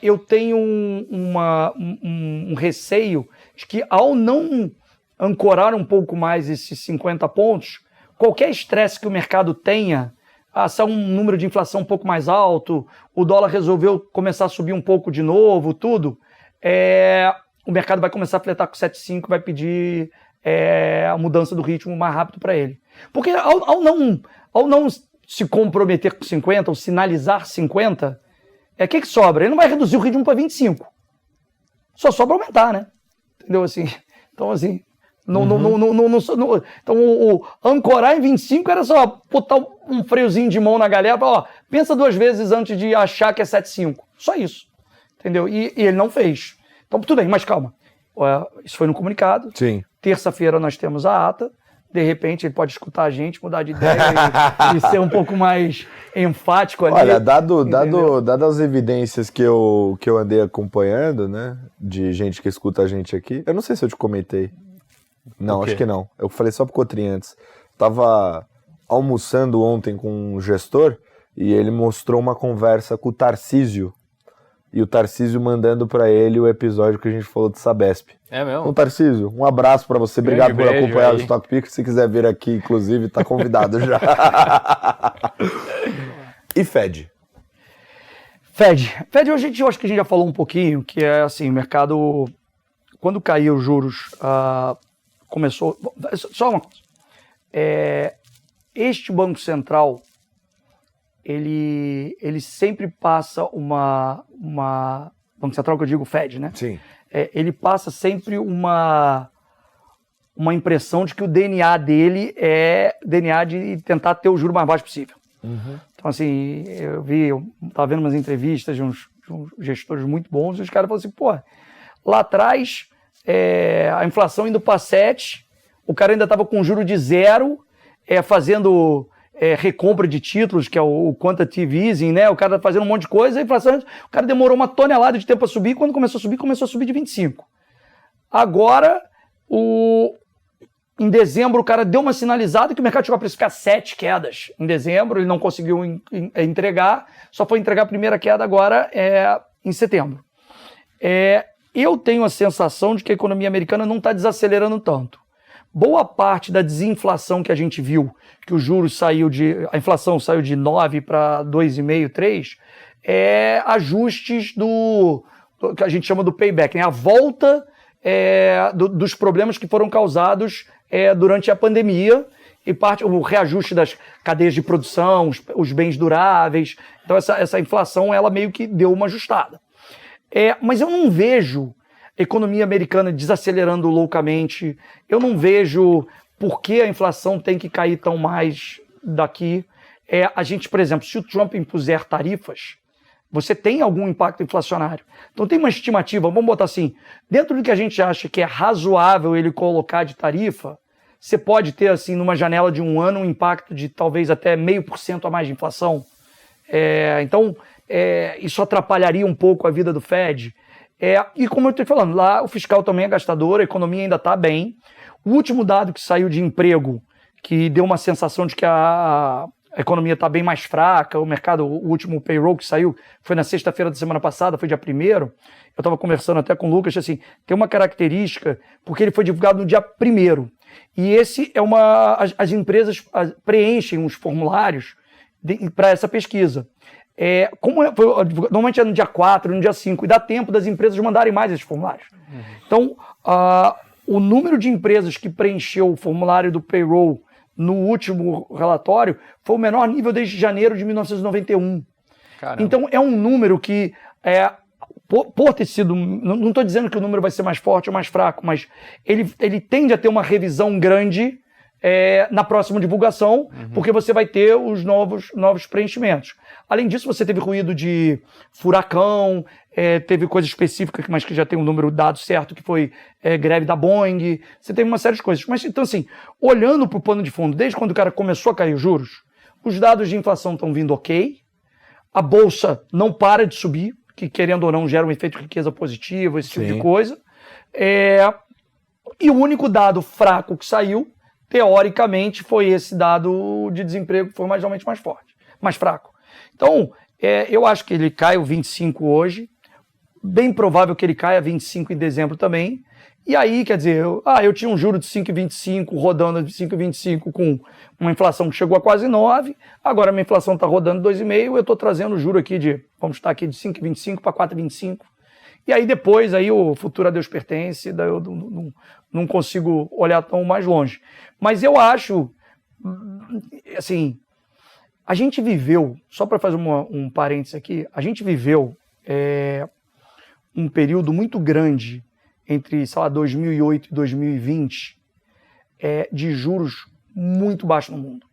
eu tenho um receio de que, ao não ancorar um pouco mais esses 50 pontos, qualquer estresse que o mercado tenha, se há um número de inflação um pouco mais alto, o dólar resolveu começar a subir um pouco de novo, tudo, o mercado vai começar a fletar com 7,5, vai pedir a mudança do ritmo mais rápido para ele. Porque ao não se comprometer com 50, ou sinalizar 50, que sobra? Ele não vai reduzir o ritmo para 25. Só sobra aumentar, né? Entendeu? Então, então o ancorar em 25 era só botar um freiozinho de mão na galera, pensa 2 vezes antes de achar que é 7,5. Só isso. Entendeu? E ele não fez. Então, tudo bem, mas calma. Isso foi no comunicado. Sim. Terça-feira nós temos a ata. De repente ele pode escutar a gente, mudar de ideia e ser um pouco mais enfático ali. Olha, dadas as evidências que eu andei acompanhando, né, de gente que escuta a gente aqui, eu não sei se eu te comentei. Não, acho que não. Eu falei só pro Cotrim antes. Tava almoçando ontem com um gestor e ele mostrou uma conversa com o Tarcísio. E o Tarcísio mandando pra ele o episódio que a gente falou de Sabesp. É mesmo? Então, Tarcísio, um abraço pra você. Obrigado por acompanhar o Stock Pickers. Se quiser vir aqui, inclusive, tá convidado já. E Fed? Fed, eu acho que a gente já falou um pouquinho, que é assim, o mercado, quando caiu os juros, começou... Só uma coisa. Este Banco Central, ele sempre passa Banco Central que eu digo Fed, né? Sim. Ele passa sempre uma impressão de que o DNA dele é DNA de tentar ter o juro mais baixo possível. Uhum. Então, assim, eu estava vendo umas entrevistas de uns gestores muito bons, e os caras falaram assim, lá atrás, a inflação indo para 7, o cara ainda estava com juro de 0, fazendo... recompra de títulos, que é o quantitative easing, né? O cara fazendo um monte de coisa, a inflação, o cara demorou 1 tonelada de tempo a subir, quando começou a subir de 25. Agora, Em dezembro, o cara deu uma sinalizada que o mercado chegou a precificar 7 quedas. Em dezembro, ele não conseguiu entregar, só foi entregar a primeira queda agora em setembro. Eu tenho a sensação de que a economia americana não está desacelerando tanto. Boa parte da desinflação que a gente viu, que o juros a inflação saiu de 9 para 2,5, 3, ajustes do que a gente chama do payback, né? A volta dos problemas que foram causados durante a pandemia e o reajuste das cadeias de produção, os bens duráveis. Então essa inflação ela meio que deu uma ajustada. Mas eu não vejo a economia americana desacelerando loucamente, eu não vejo por que a inflação tem que cair tão mais daqui. A gente, por exemplo, se o Trump impuser tarifas, você tem algum impacto inflacionário. Então tem uma estimativa, vamos botar assim, dentro do que a gente acha que é razoável ele colocar de tarifa, você pode ter, assim, numa janela de um ano, um impacto de talvez até 0,5% a mais de inflação. Então, isso atrapalharia um pouco a vida do Fed. E como eu estou falando, lá o fiscal também é gastador, a economia ainda está bem. O último dado que saiu de emprego, que deu uma sensação de que a economia está bem mais fraca, o último payroll que saiu foi na sexta-feira da semana passada, foi dia 1º. Eu estava conversando até com o Lucas, assim, tem uma característica, porque ele foi divulgado no dia 1º. E esse as empresas preenchem os formulários para essa pesquisa. Normalmente é no dia 4, no dia 5, e dá tempo das empresas mandarem mais esses formulários. Então, o número de empresas que preencheu o formulário do payroll no último relatório foi o menor nível desde janeiro de 1991. Caramba. Então, é um número que, por ter sido... Não estou dizendo que o número vai ser mais forte ou mais fraco, mas ele tende a ter uma revisão grande na próxima divulgação, porque você vai ter os novos preenchimentos. Além disso, você teve ruído de furacão, teve coisa específica, mas que já tem um número dado certo, que foi greve da Boeing, você teve uma série de coisas. Mas, então, assim, olhando para o pano de fundo, desde quando o cara começou a cair os juros, os dados de inflação estão vindo ok, a bolsa não para de subir, que querendo ou não gera um efeito de riqueza positiva, esse tipo de coisa. E o único dado fraco que saiu, teoricamente, foi esse dado de desemprego que foi realmente mais fraco. Então, eu acho que ele cai o 25 hoje, bem provável que ele caia 25 em dezembro também, e aí, quer dizer, eu tinha um juro de 5,25 rodando de 5,25 com uma inflação que chegou a quase 9, agora minha inflação está rodando 2,5, eu estou trazendo o juro aqui vamos estar aqui de 5,25 para 4,25, e aí depois, o futuro a Deus pertence, daí eu não consigo olhar tão mais longe. Mas eu acho, assim, a gente viveu, só para fazer um parênteses aqui, a gente viveu um período muito grande entre, 2008 e 2020, de juros muito baixos no mundo.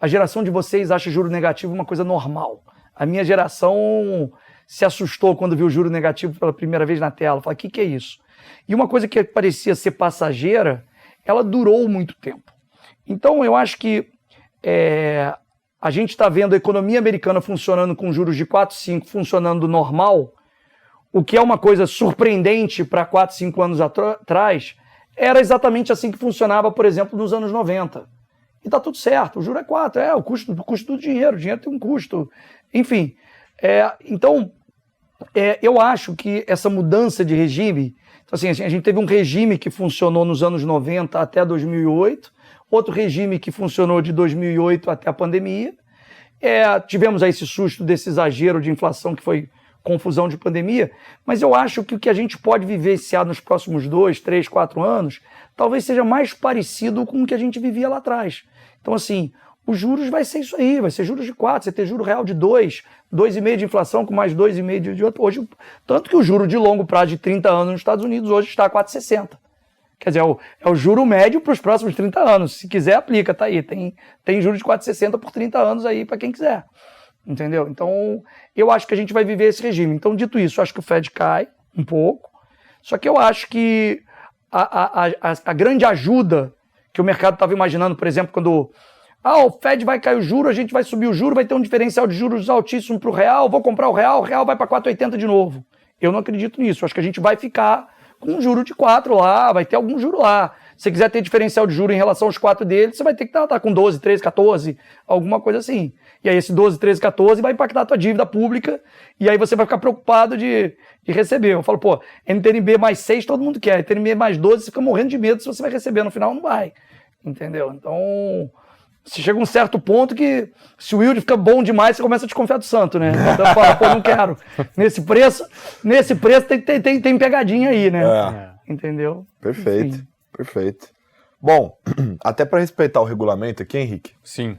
A geração de vocês acha juro negativo uma coisa normal. A minha geração se assustou quando viu o juro negativo pela primeira vez na tela. Falei, o que é isso? E uma coisa que parecia ser passageira, ela durou muito tempo. Então, eu acho que a gente está vendo a economia americana funcionando com juros de 4, 5, funcionando normal, o que é uma coisa surpreendente para 4, 5 anos atrás, era exatamente assim que funcionava, por exemplo, nos anos 90. E está tudo certo, o juro é 4, o custo do dinheiro, o dinheiro tem um custo, enfim. Então, eu acho que essa mudança de regime, então, assim, a gente teve um regime que funcionou nos anos 90 até 2008, outro regime que funcionou de 2008 até a pandemia, tivemos aí esse susto desse exagero de inflação que foi confusão de pandemia, mas eu acho que o que a gente pode vivenciar nos próximos 2, 3, 4 anos, talvez seja mais parecido com o que a gente vivia lá atrás. Então, assim, os juros vai ser isso aí, vai ser juros de 4, você ter juro real de 2, 2,5 de inflação com mais 2,5 de outro. Hoje, tanto que o juro de longo prazo de 30 anos nos Estados Unidos hoje está a 4,60. Quer dizer, é o juro médio para os próximos 30 anos. Se quiser, aplica, tá aí. Tem juro de 4,60 por 30 anos aí para quem quiser. Entendeu? Então, eu acho que a gente vai viver esse regime. Então, dito isso, eu acho que o Fed cai um pouco. Só que eu acho que a grande ajuda que o mercado estava imaginando, por exemplo, quando o Fed vai cair o juro, a gente vai subir o juro, vai ter um diferencial de juros altíssimo para o real, vou comprar o real vai para 4,80 de novo. Eu não acredito nisso. Eu acho que a gente vai ficar com um juro de 4 lá, vai ter algum juro lá. Se você quiser ter diferencial de juro em relação aos 4 dele, você vai ter que estar com 12, 13, 14, alguma coisa assim. E aí esse 12, 13, 14 vai impactar a tua dívida pública e aí você vai ficar preocupado de receber. Eu falo, pô, NTNB mais 6 todo mundo quer, NTNB mais 12 você fica morrendo de medo se você vai receber, no final não vai. Entendeu? Então, se chega um certo ponto que se o yield fica bom demais, você começa a desconfiar do santo, né? Então fala, pô, não quero. Nesse preço tem pegadinha aí, né? Entendeu? Perfeito. Enfim. Perfeito. Bom, até para respeitar o regulamento aqui, Henrique, Sim.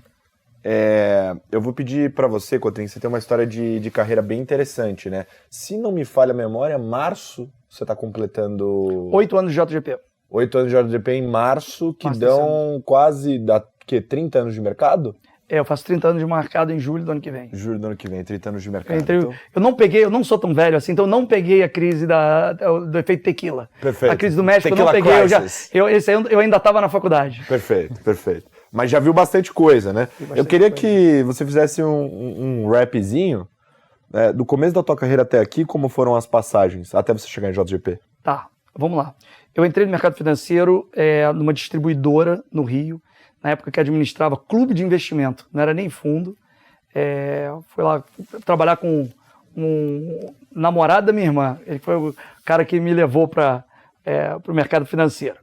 eu vou pedir para você, Cotrim, você tem uma história de carreira bem interessante, né? Se não me falha a memória, março você está completando... 8 anos de JGP. 8 anos de JGP em março, que dão quase 30 anos de mercado? Eu faço 30 anos de mercado em julho do ano que vem. Julho do ano que vem, 30 anos de mercado. Então... Eu não sou tão velho assim, então eu não peguei a crise do efeito tequila. Perfeito. A crise do México Tequila eu não peguei, crisis. eu ainda estava na faculdade. Perfeito. Mas já viu bastante coisa, né? Eu queria que você fizesse um rapzinho, do começo da tua carreira até aqui, como foram as passagens, até você chegar em JGP. Tá, vamos lá. Eu entrei no mercado financeiro numa distribuidora no Rio, na época que administrava clube de investimento, não era nem fundo. Fui lá trabalhar com um namorado da minha irmã. Ele foi o cara que me levou para o mercado financeiro.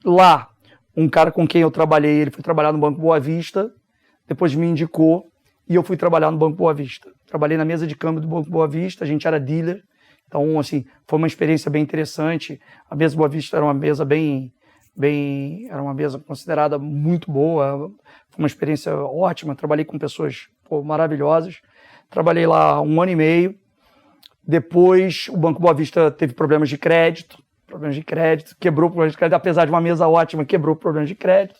Lá, um cara com quem eu trabalhei, ele foi trabalhar no Banco Boa Vista, depois me indicou e eu fui trabalhar no Banco Boa Vista. Trabalhei na mesa de câmbio do Banco Boa Vista, a gente era dealer, então, assim, foi uma experiência bem interessante. A mesa Boa Vista era uma mesa era uma mesa considerada muito boa, foi uma experiência ótima, trabalhei com pessoas maravilhosas, trabalhei lá 1 ano e meio, depois o Banco Boa Vista teve problemas de crédito, quebrou problemas de crédito, apesar de uma mesa ótima, quebrou problemas de crédito,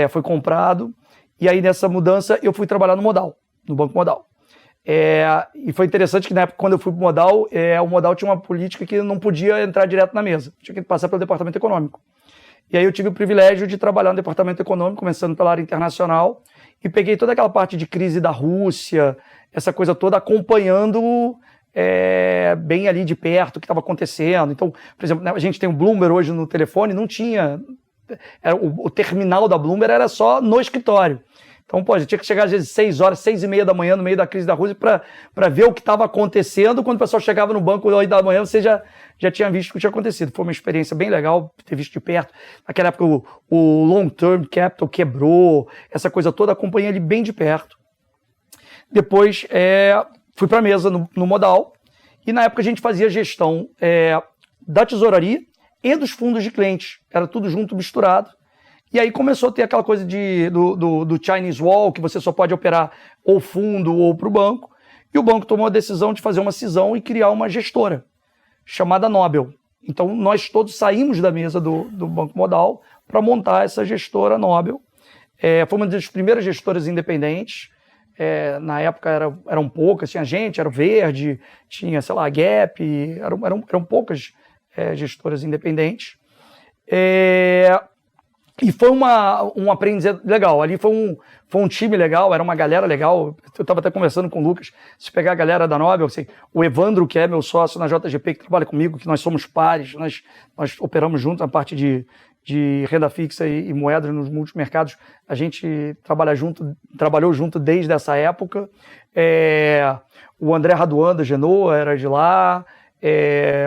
foi comprado, e aí nessa mudança eu fui trabalhar no Banco Modal. E foi interessante que na época, quando eu fui pro Modal, o Modal tinha uma política que não podia entrar direto na mesa, tinha que passar pelo departamento econômico. E aí eu tive o privilégio de trabalhar no departamento econômico, começando pela área internacional, e peguei toda aquela parte de crise da Rússia, essa coisa toda, acompanhando bem ali de perto o que estava acontecendo. Então, por exemplo, a gente tem o Bloomberg hoje no telefone, não tinha... O terminal da Bloomberg era só no escritório. Então, pô, tinha que chegar às vezes 6 horas, 6h30 da manhã, no meio da crise da Rússia, para ver o que estava acontecendo. Quando o pessoal chegava no banco 8 da manhã, você já tinha visto o que tinha acontecido. Foi uma experiência bem legal ter visto de perto. Naquela época, o Long Term Capital quebrou, essa coisa toda, acompanhei ele bem de perto. Depois, fui para a mesa no Modal, e na época a gente fazia gestão da tesouraria e dos fundos de clientes. Era tudo junto, misturado. E aí começou a ter aquela coisa do Chinese Wall, que você só pode operar ou fundo ou para o banco. E o banco tomou a decisão de fazer uma cisão e criar uma gestora, chamada Nobel. Então nós todos saímos da mesa do Banco Modal para montar essa gestora Nobel. Foi uma das primeiras gestoras independentes. Na época eram poucas, tinha gente, era o Verde, tinha, sei lá, a Gap, eram poucas gestoras independentes. E foi um aprendizado legal. Ali foi um time legal, era uma galera legal. Eu estava até conversando com o Lucas. Se pegar a galera da Nobel, assim, o Evandro, que é meu sócio na JGP, que trabalha comigo, que nós somos pares, nós operamos juntos na parte de renda fixa e moedas nos multimercados. A gente trabalhou junto desde essa época. O André Raduan, da Genoa, era de lá.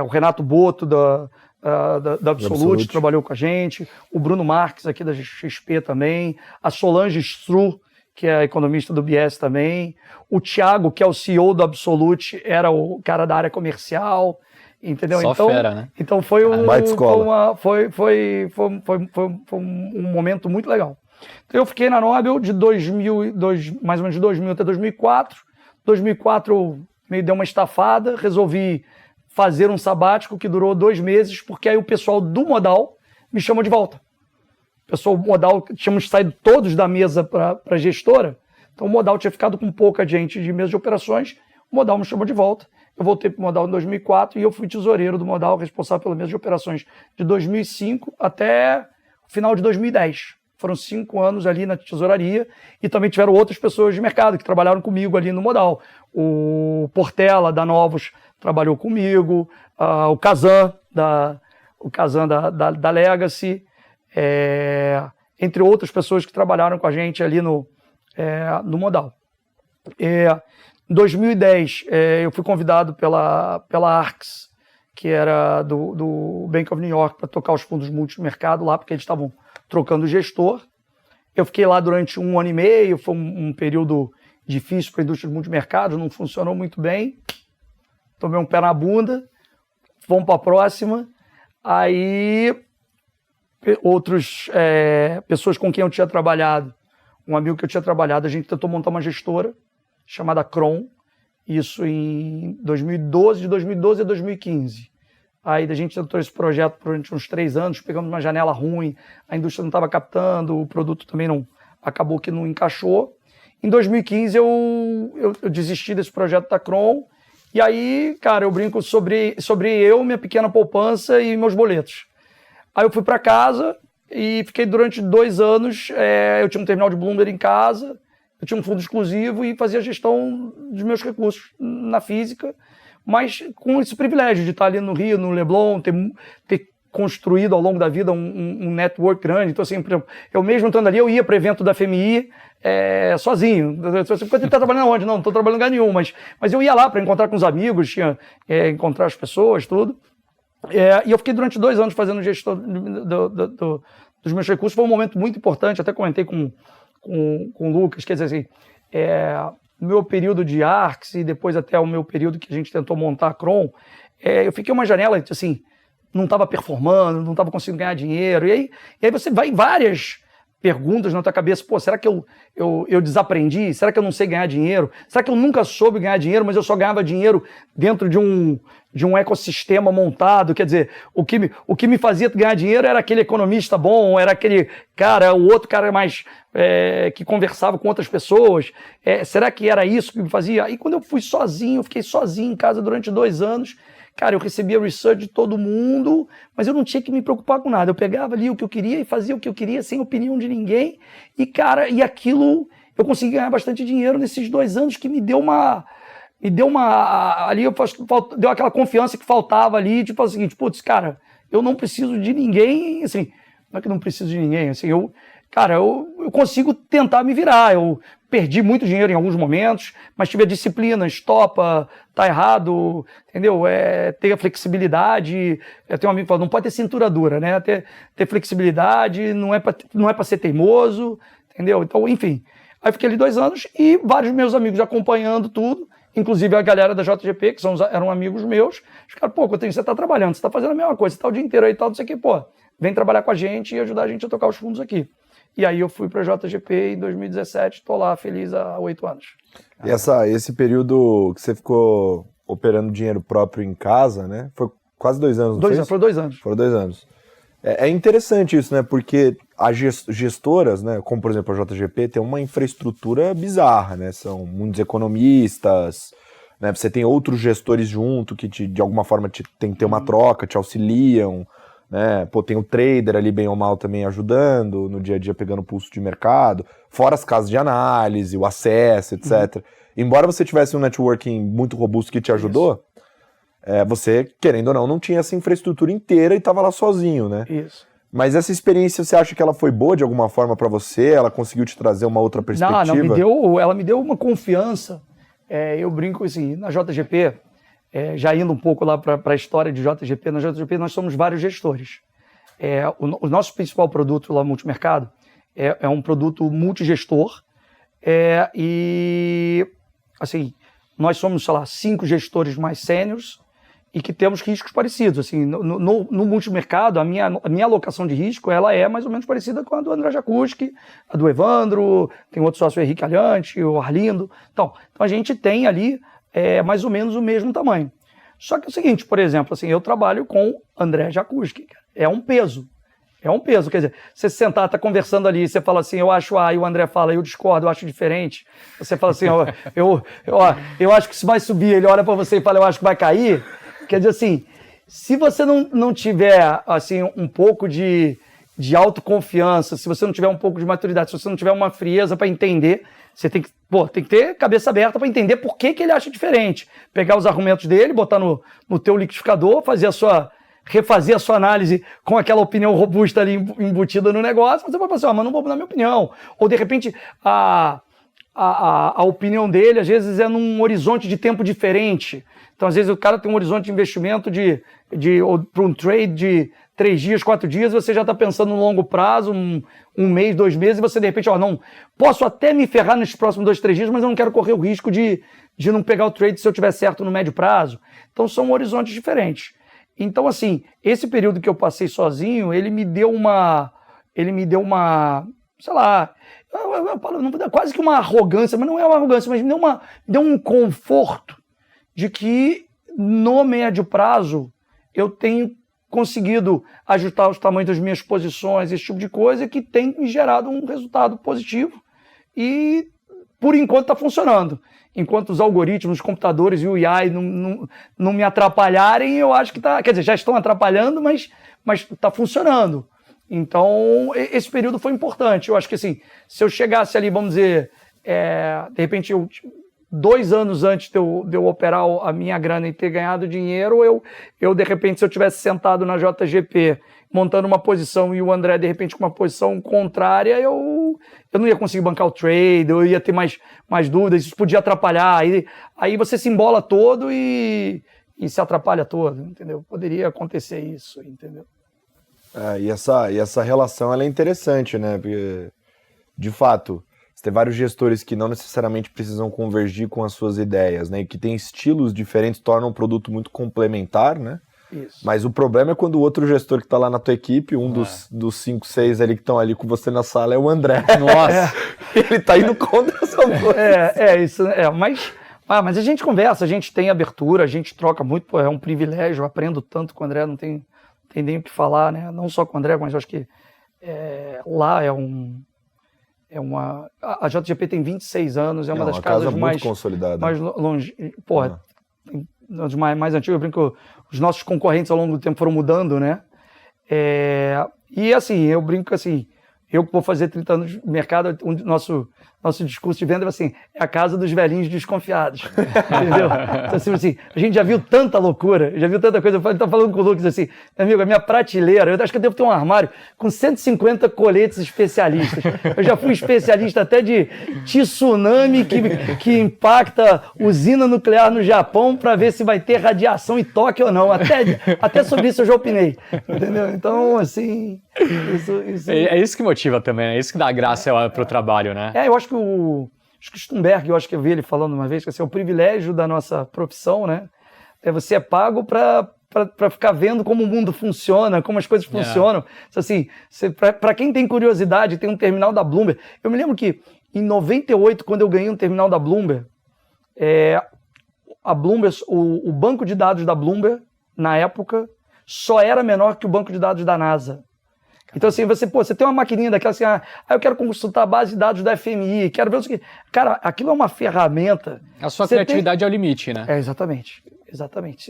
O Renato Boto, da Absolute, trabalhou com a gente, o Bruno Marques aqui da XP também, a Solange Stru, que é a economista do BS também, o Thiago, que é o CEO do Absolute, era o cara da área comercial, entendeu? Só fera, né? Então foi um momento muito legal. Então eu fiquei na Nobel de mais ou menos de 2000 até 2004. 2004 eu meio dei uma estafada, resolvi fazer um sabático que durou 2 meses, porque aí o pessoal do Modal me chamou de volta. O pessoal do Modal, tínhamos saído todos da mesa para a gestora, então o Modal tinha ficado com pouca gente de mesa de operações, o Modal me chamou de volta, eu voltei para o Modal em 2004 e eu fui tesoureiro do Modal, responsável pela mesa de operações de 2005 até o final de 2010. foram 5 anos ali na tesouraria, e também tiveram outras pessoas de mercado que trabalharam comigo ali no Modal. O Portela, da Novos, trabalhou comigo, o Kazan, da Legacy, entre outras pessoas que trabalharam com a gente ali no Modal. Em 2010, eu fui convidado pela Arx, que era do Bank of New York, para tocar os fundos multimercado lá, porque eles estavam trocando gestor. Eu fiquei lá durante 1 ano e meio, foi um período difícil para a indústria de multimercado, não funcionou muito bem. Tomei um pé na bunda, vamos para a próxima. Aí, pessoas com quem eu tinha trabalhado, um amigo que eu tinha trabalhado, a gente tentou montar uma gestora chamada Kron, isso em 2012, de 2012 a 2015. Aí a gente tentou esse projeto durante uns 3 anos, pegamos uma janela ruim, a indústria não estava captando, o produto também acabou que não encaixou. Em 2015 eu desisti desse projeto da Kron, e aí, cara, eu brinco sobre eu, minha pequena poupança e meus boletos. Aí eu fui para casa e fiquei durante 2 anos, eu tinha um terminal de Bloomberg em casa, eu tinha um fundo exclusivo e fazia a gestão dos meus recursos na física, mas com esse privilégio de estar ali no Rio, no Leblon, ter construído ao longo da vida um network grande. Então, assim, eu mesmo estando ali, eu ia para o evento da FMI sozinho. Você está trabalhando onde? Não estou trabalhando em lugar nenhum, mas eu ia lá para encontrar com os amigos, encontrar as pessoas, tudo. E eu fiquei durante 2 anos fazendo gestão dos meus recursos. Foi um momento muito importante, até comentei com o Lucas, quer dizer assim, no meu período de Arx e depois até o meu período que a gente tentou montar a Kron, eu fiquei uma janela, assim, não estava performando, não estava conseguindo ganhar dinheiro, e aí você vai em várias perguntas na tua cabeça, pô, será que eu desaprendi? Será que eu não sei ganhar dinheiro? Será que eu nunca soube ganhar dinheiro, mas eu só ganhava dinheiro dentro de um ecossistema montado? Quer dizer, o que me fazia ganhar dinheiro era aquele economista bom, era aquele cara, o outro cara mais que conversava com outras pessoas. Será que era isso que me fazia? Aí quando eu fui sozinho, eu fiquei sozinho em casa durante 2 anos, cara, eu recebia research de todo mundo, mas eu não tinha que me preocupar com nada. Eu pegava ali o que eu queria e fazia o que eu queria, sem opinião de ninguém. E, cara, aquilo, eu consegui ganhar bastante dinheiro nesses 2 anos, que me deu deu aquela confiança que faltava ali, tipo, o seguinte, putz, cara, eu não preciso de ninguém, assim, não é que não preciso de ninguém, assim, eu consigo tentar me virar. Eu perdi muito dinheiro em alguns momentos, mas tive a disciplina, estopa, tá errado, entendeu? Ter a flexibilidade. Eu tenho um amigo que fala, não pode ter cintura dura, né? Ter flexibilidade, não é para ser teimoso, entendeu? Então, enfim. Aí fiquei ali 2 anos e vários meus amigos acompanhando tudo, inclusive a galera da JGP, que eram amigos meus. Os caras, pô, Coutinho, você tá trabalhando, você tá fazendo a mesma coisa, você tá o dia inteiro aí e tal, não sei o que, pô, vem trabalhar com a gente e ajudar a gente a tocar os fundos aqui. E aí eu fui para a JGP em 2017, estou lá feliz há 8 anos. E esse período que você ficou operando dinheiro próprio em casa, né? Foi quase 2 anos, não foi? Foram 2 anos. Foram 2 anos. É interessante isso, né? Porque as gestoras, né, como por exemplo a JGP, tem uma infraestrutura bizarra, né? São muitos economistas, né? Você tem outros gestores junto que de alguma forma tem que ter uma troca, te auxiliam, né? Pô, tem o trader ali bem ou mal também ajudando no dia a dia, pegando o pulso de mercado, fora as casas de análise, o acesso, etc. Embora você tivesse um networking muito robusto que te ajudou, você, querendo ou não tinha essa infraestrutura inteira e estava lá sozinho, né? Isso. Mas essa experiência, você acha que ela foi boa de alguma forma para você? Ela conseguiu te trazer uma outra perspectiva? Ela me deu uma confiança. Eu brinco assim, na JGP, já indo um pouco lá para a história de JGP, na JGP nós somos vários gestores. O nosso principal produto lá no multimercado é um produto multigestor, e assim, nós somos, sei lá, 5 gestores mais sêniores e que temos riscos parecidos. Assim, no multimercado, a minha alocação de risco ela é mais ou menos parecida com a do André Jakuski, a do Evandro, tem outro sócio, o Henrique Alhante, o Arlindo. Então a gente tem ali mais ou menos o mesmo tamanho. Só que é o seguinte, por exemplo, assim, eu trabalho com André Jakuski, é um peso. Quer dizer, você sentar, tá conversando ali, você fala assim, eu acho A, e o André fala, eu discordo, eu acho diferente. Você fala assim, eu acho que isso vai subir, ele olha para você e fala, eu acho que vai cair. Quer dizer assim, se você não tiver assim, um pouco de de autoconfiança, se você não tiver um pouco de maturidade, se você não tiver uma frieza para entender, você tem que ter cabeça aberta para entender por que ele acha diferente. Pegar os argumentos dele, botar no teu liquidificador, refazer a sua análise com aquela opinião robusta ali embutida no negócio, você pode pensar, mas não vou mudar minha opinião. Ou, de repente, a opinião dele, às vezes, é num horizonte de tempo diferente. Então, às vezes, o cara tem um horizonte de investimento para um trade de 3 dias, 4 dias, você já está pensando no longo prazo, um mês, 2 meses, e você, de repente, não, posso até me ferrar nos próximos 2, 3 dias, mas eu não quero correr o risco de não pegar o trade se eu tiver certo no médio prazo. Então, são horizontes diferentes. Então, assim, esse período que eu passei sozinho, ele me deu uma, sei lá, quase que uma arrogância, mas não é uma arrogância, mas me deu um conforto de que no médio prazo eu tenho conseguido ajustar os tamanhos das minhas posições, esse tipo de coisa, que tem me gerado um resultado positivo e, por enquanto, está funcionando. Enquanto os algoritmos, os computadores e o AI não me atrapalharem, eu acho que está... Quer dizer, já estão atrapalhando, mas está funcionando. Então, esse período foi importante. Eu acho que, assim, se eu chegasse ali, vamos dizer, de repente, 2 anos antes de eu operar a minha grana e ter ganhado dinheiro, eu de repente, se eu tivesse sentado na JGP, montando uma posição e o André, de repente, com uma posição contrária, eu não ia conseguir bancar o trade, eu ia ter mais dúvidas, isso podia atrapalhar. Aí você se embola todo e se atrapalha todo, entendeu? Poderia acontecer isso, entendeu? E essa relação ela é interessante, né? Porque, de fato, você tem vários gestores que não necessariamente precisam convergir com as suas ideias, né? E que têm estilos diferentes, tornam um produto muito complementar, né? Isso. Mas o problema é quando o outro gestor que está lá na tua equipe, dos 5, 6 ali que estão ali com você na sala, é o André. Nossa! Ele tá indo contra essa coisa. Isso. Mas a gente conversa, a gente tem abertura, a gente troca muito, é um privilégio, eu aprendo tanto com o André, não tem nem o que falar, né? Não só com o André, mas eu acho que lá a JGP tem 26 anos, é uma das casas casa mais... muito consolidada. Mais longe, uma das mais antigas, eu brinco, os nossos concorrentes ao longo do tempo foram mudando, né? E assim, eu brinco assim, eu que vou fazer 30 anos de mercado, nosso discurso de venda é assim, é a casa dos velhinhos desconfiados, entendeu? Então, assim, a gente já viu tanta loucura, já viu tanta coisa, eu estava falando com o Lucas assim, meu amigo, a minha prateleira, eu acho que eu devo ter um armário com 150 coletes especialistas, eu já fui especialista até de tsunami que impacta usina nuclear no Japão para ver se vai ter radiação em Tóquio ou não, até sobre isso eu já opinei, entendeu? Então, assim, isso... É isso que motiva também, é isso que dá graça pro trabalho, né? Eu acho que o Stumberg, eu vi ele falando uma vez, que assim, é o privilégio da nossa profissão, né? Você é pago para ficar vendo como o mundo funciona, como as coisas funcionam. Assim, para quem tem curiosidade, tem um terminal da Bloomberg. Eu me lembro que em 98, quando eu ganhei um terminal da Bloomberg, a Bloomberg, o banco de dados da Bloomberg, na época, só era menor que o banco de dados da NASA. Então, assim, você tem uma maquininha daquela assim, eu quero consultar a base de dados da FMI, quero ver o que... Cara, aquilo é uma ferramenta... A sua criatividade é o limite, né? Exatamente.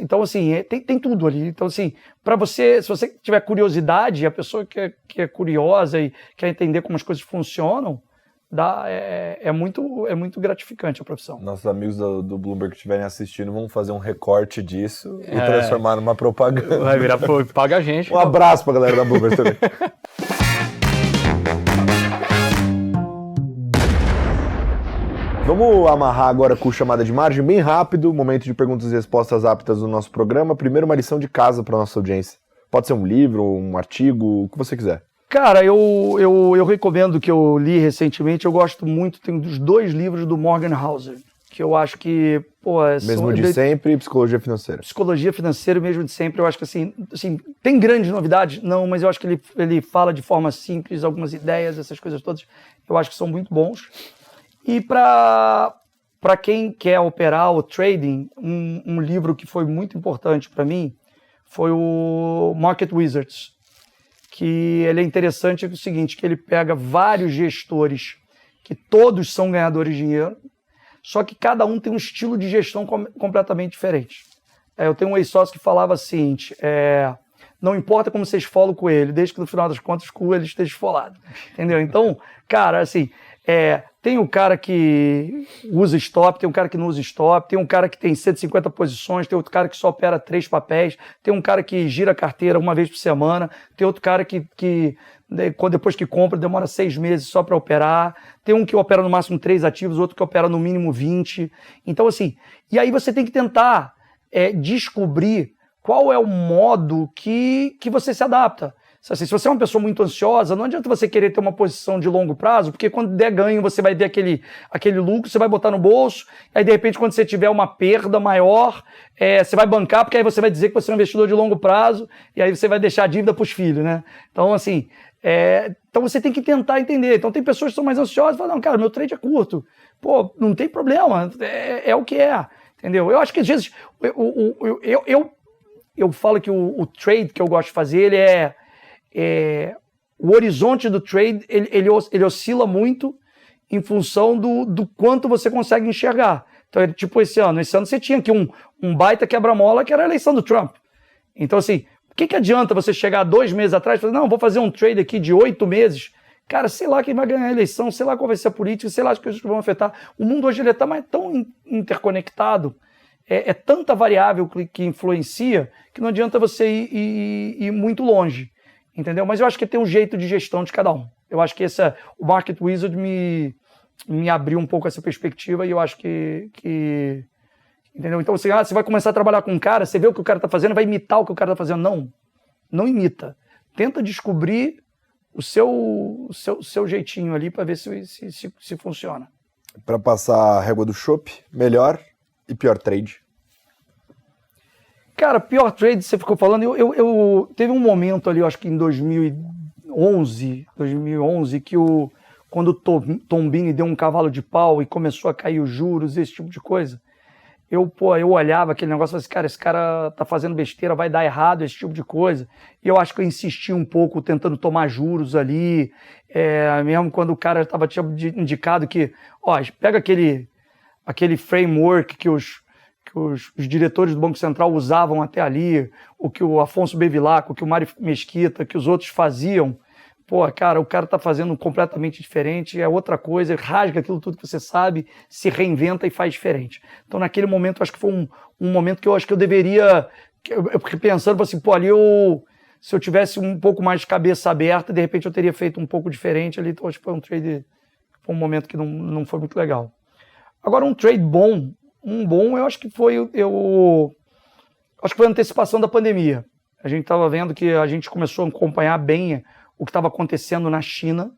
Então, assim, tem tudo ali. Então, assim, para você, se você tiver curiosidade, a pessoa que é curiosa e quer entender como as coisas funcionam, é muito gratificante a profissão. Nossos amigos do Bloomberg que estiverem assistindo vão fazer um recorte disso e transformar numa propaganda. Vai virar, paga a gente. Um abraço pra galera da Bloomberg também. Vamos amarrar agora com chamada de margem, bem rápido, momento de perguntas e respostas aptas do nosso programa. Primeiro, uma lição de casa para nossa audiência. Pode ser um livro, um artigo, o que você quiser. Cara, eu recomendo, que eu li recentemente, eu gosto muito, tem dos 2 livros do Morgan Housel, que eu acho que, mesmo de sempre, Psicologia Financeira. Psicologia Financeira, mesmo de sempre, eu acho que assim tem grandes novidades? Não, mas eu acho que ele fala de forma simples, algumas ideias, essas coisas todas, eu acho que são muito bons. E para quem quer operar o trading, um livro que foi muito importante para mim foi o Market Wizards, que ele é interessante, é o seguinte, que ele pega vários gestores que todos são ganhadores de dinheiro, só que cada um tem um estilo de gestão completamente diferente. Eu tenho um ex-sócio que falava o seguinte, não importa como você esfola o coelho, desde que no final das contas o coelho esteja esfolado, entendeu? Então, cara, assim, tem o cara que usa stop, tem um cara que não usa stop, tem um cara que tem 150 posições, tem outro cara que só opera 3 papéis, tem um cara que gira a carteira uma vez por semana, tem outro cara que depois que compra demora 6 meses só para operar, tem um que opera no máximo 3 ativos, outro que opera no mínimo 20. Então, assim, e aí você tem que tentar descobrir qual é o modo que você se adapta. Assim, se você é uma pessoa muito ansiosa, não adianta você querer ter uma posição de longo prazo, porque quando der ganho você vai ver aquele lucro, você vai botar no bolso, aí de repente quando você tiver uma perda maior, você vai bancar, porque aí você vai dizer que você é um investidor de longo prazo, e aí você vai deixar a dívida para os filhos, né? Então, assim, então você tem que tentar entender. Então tem pessoas que são mais ansiosas e falam, não, cara, meu trade é curto. Pô, não tem problema, é o que é, entendeu? Eu acho que às vezes, eu falo que o trade que eu gosto de fazer, ele o horizonte do trade, ele oscila muito em função do quanto você consegue enxergar. Então, tipo esse ano você tinha aqui um baita quebra-mola que era a eleição do Trump. Então, assim, o que adianta você chegar 2 meses atrás e falar, não, vou fazer um trade aqui de 8 meses? Cara, sei lá quem vai ganhar a eleição, sei lá qual vai ser a política, sei lá as coisas que vão afetar. O mundo hoje ele tão interconectado, tanta variável que influencia, que não adianta você ir muito longe. Entendeu? Mas eu acho que tem um jeito de gestão de cada um. Eu acho que o Market Wizard me abriu um pouco essa perspectiva e eu acho que entendeu? Então você vai começar a trabalhar com um cara, você vê o que o cara está fazendo, vai imitar o que o cara está fazendo. Não imita. Tenta descobrir o seu jeitinho ali para ver se funciona. Para passar a régua do chopp, melhor e pior trade? Cara, pior trade, você ficou falando, eu teve um momento ali, eu acho que em 2011, que quando o Tombini deu um cavalo de pau e começou a cair os juros, esse tipo de coisa, eu olhava aquele negócio e falei assim, esse cara tá fazendo besteira, vai dar errado, esse tipo de coisa. E eu acho que eu insisti um pouco tentando tomar juros ali, mesmo quando o cara tinha indicado que, pega aquele framework que os diretores do Banco Central usavam até ali, o que o Afonso Bevilacqua, o que o Mário Mesquita, que os outros faziam. Cara, o cara está fazendo completamente diferente, é outra coisa, rasga aquilo tudo que você sabe, se reinventa e faz diferente. Então, naquele momento, acho que foi um momento que eu acho que eu deveria, eu fiquei pensando, assim, ali se eu tivesse um pouco mais de cabeça aberta, de repente eu teria feito um pouco diferente ali. Então, acho que foi um momento que não foi muito legal. Agora, um trade bom, eu acho que foi a antecipação da pandemia. A gente estava vendo que a gente começou a acompanhar bem o que estava acontecendo na China.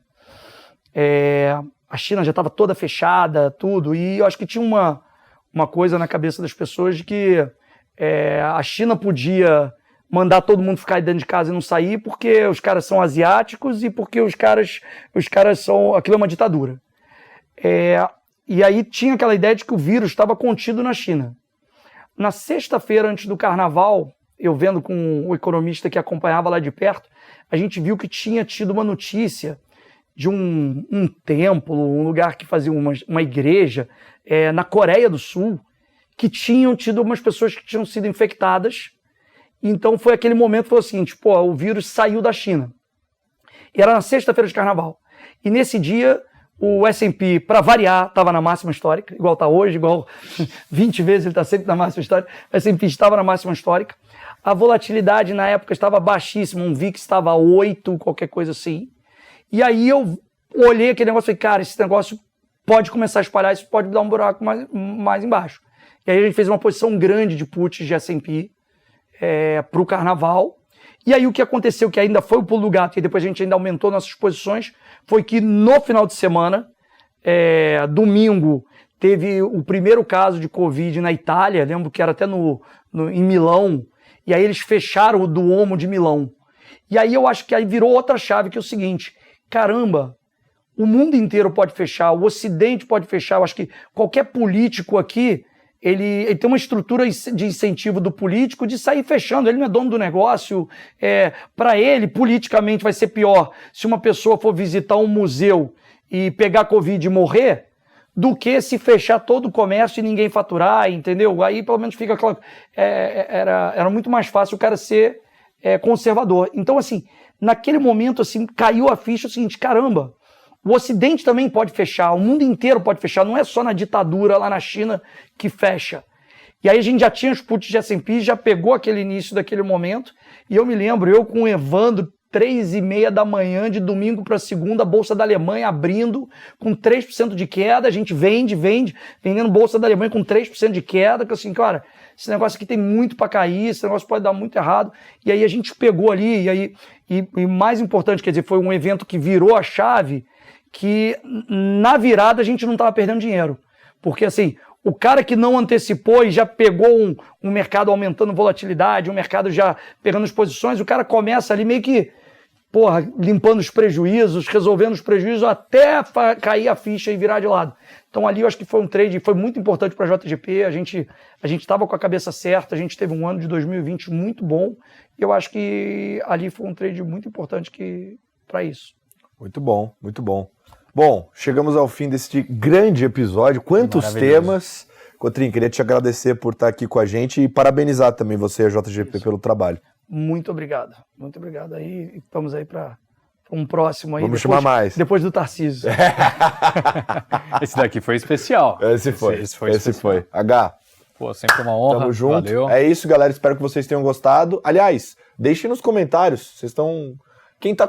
A China já estava toda fechada, tudo, e eu acho que tinha uma coisa na cabeça das pessoas de que a China podia mandar todo mundo ficar dentro de casa e não sair porque os caras são asiáticos e porque os caras são... Aquilo é uma ditadura. E aí tinha aquela ideia de que o vírus estava contido na China. Na sexta-feira, antes do carnaval, eu vendo com o economista que acompanhava lá de perto, a gente viu que tinha tido uma notícia de um templo, um lugar que fazia uma igreja, na Coreia do Sul, que tinham tido umas pessoas que tinham sido infectadas. Então foi aquele momento, foi o seguinte, o vírus saiu da China. E era na sexta-feira de carnaval. E nesse dia... O S&P, para variar, estava na máxima histórica, igual está hoje, igual 20 vezes ele está sempre na máxima histórica. O S&P estava na máxima histórica. A volatilidade na época estava baixíssima, um VIX estava 8, qualquer coisa assim. E aí eu olhei aquele negócio e falei, cara, esse negócio pode começar a espalhar, isso pode dar um buraco mais embaixo. E aí a gente fez uma posição grande de puts de S&P para o carnaval. E aí o que aconteceu, que ainda foi o pulo do gato, e depois a gente ainda aumentou nossas posições, foi que no final de semana, domingo, teve o primeiro caso de Covid na Itália, lembro que era até em Milão, e aí eles fecharam o Duomo de Milão. E aí eu acho que aí virou outra chave, que é o seguinte, caramba, o mundo inteiro pode fechar, o Ocidente pode fechar, eu acho que qualquer político aqui, ele tem uma estrutura de incentivo do político de sair fechando, ele não é dono do negócio, para ele, politicamente, vai ser pior se uma pessoa for visitar um museu e pegar Covid e morrer, do que se fechar todo o comércio e ninguém faturar, entendeu? Aí, pelo menos, fica claro, era muito mais fácil o cara ser conservador. Então, assim, naquele momento, assim, caiu a ficha o seguinte, caramba, o Ocidente também pode fechar, o mundo inteiro pode fechar, não é só na ditadura lá na China que fecha. E aí a gente já tinha os puts de S&P, já pegou aquele início daquele momento, e eu me lembro, eu com o Evandro, 3h30 da manhã, de domingo para segunda, a Bolsa da Alemanha abrindo com 3% de queda, a gente vendendo Bolsa da Alemanha com 3% de queda, que assim, cara, esse negócio aqui tem muito para cair, esse negócio pode dar muito errado, e aí a gente pegou ali, e mais importante, quer dizer, foi um evento que virou a chave, que na virada a gente não estava perdendo dinheiro, porque assim, o cara que não antecipou e já pegou um mercado aumentando volatilidade, um mercado já pegando as posições, o cara começa ali meio que, limpando os prejuízos, resolvendo os prejuízos até cair a ficha e virar de lado. Então ali eu acho que foi um trade, foi muito importante para a JGP, a gente estava com a cabeça certa, a gente teve um ano de 2020 muito bom, e eu acho que ali foi um trade muito importante para isso. Muito bom, muito bom. Bom, chegamos ao fim desse grande episódio. Quantos temas. Cotrim, queria te agradecer por estar aqui com a gente e parabenizar também você, a JGP, pelo trabalho. Muito obrigado. Muito obrigado. Aí estamos aí para um próximo aí. Vamos chamar mais. Depois do Tarcísio. Esse daqui foi especial. Esse foi. H. Pô, sempre uma honra. Tamo junto. Valeu. É isso, galera. Espero que vocês tenham gostado. Aliás, deixem nos comentários. Vocês estão... Quem tá...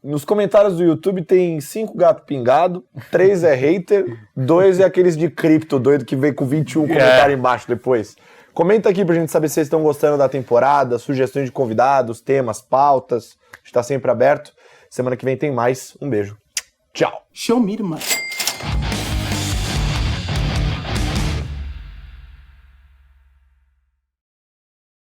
Nos comentários do YouTube tem 5 gato pingado, 3 é hater, 2 é aqueles de cripto doido que vem com 21 comentários embaixo depois. Comenta aqui pra gente saber se vocês estão gostando da temporada, sugestões de convidados, temas, pautas. A gente tá sempre aberto. Semana que vem tem mais. Um beijo. Tchau. Show me, mano.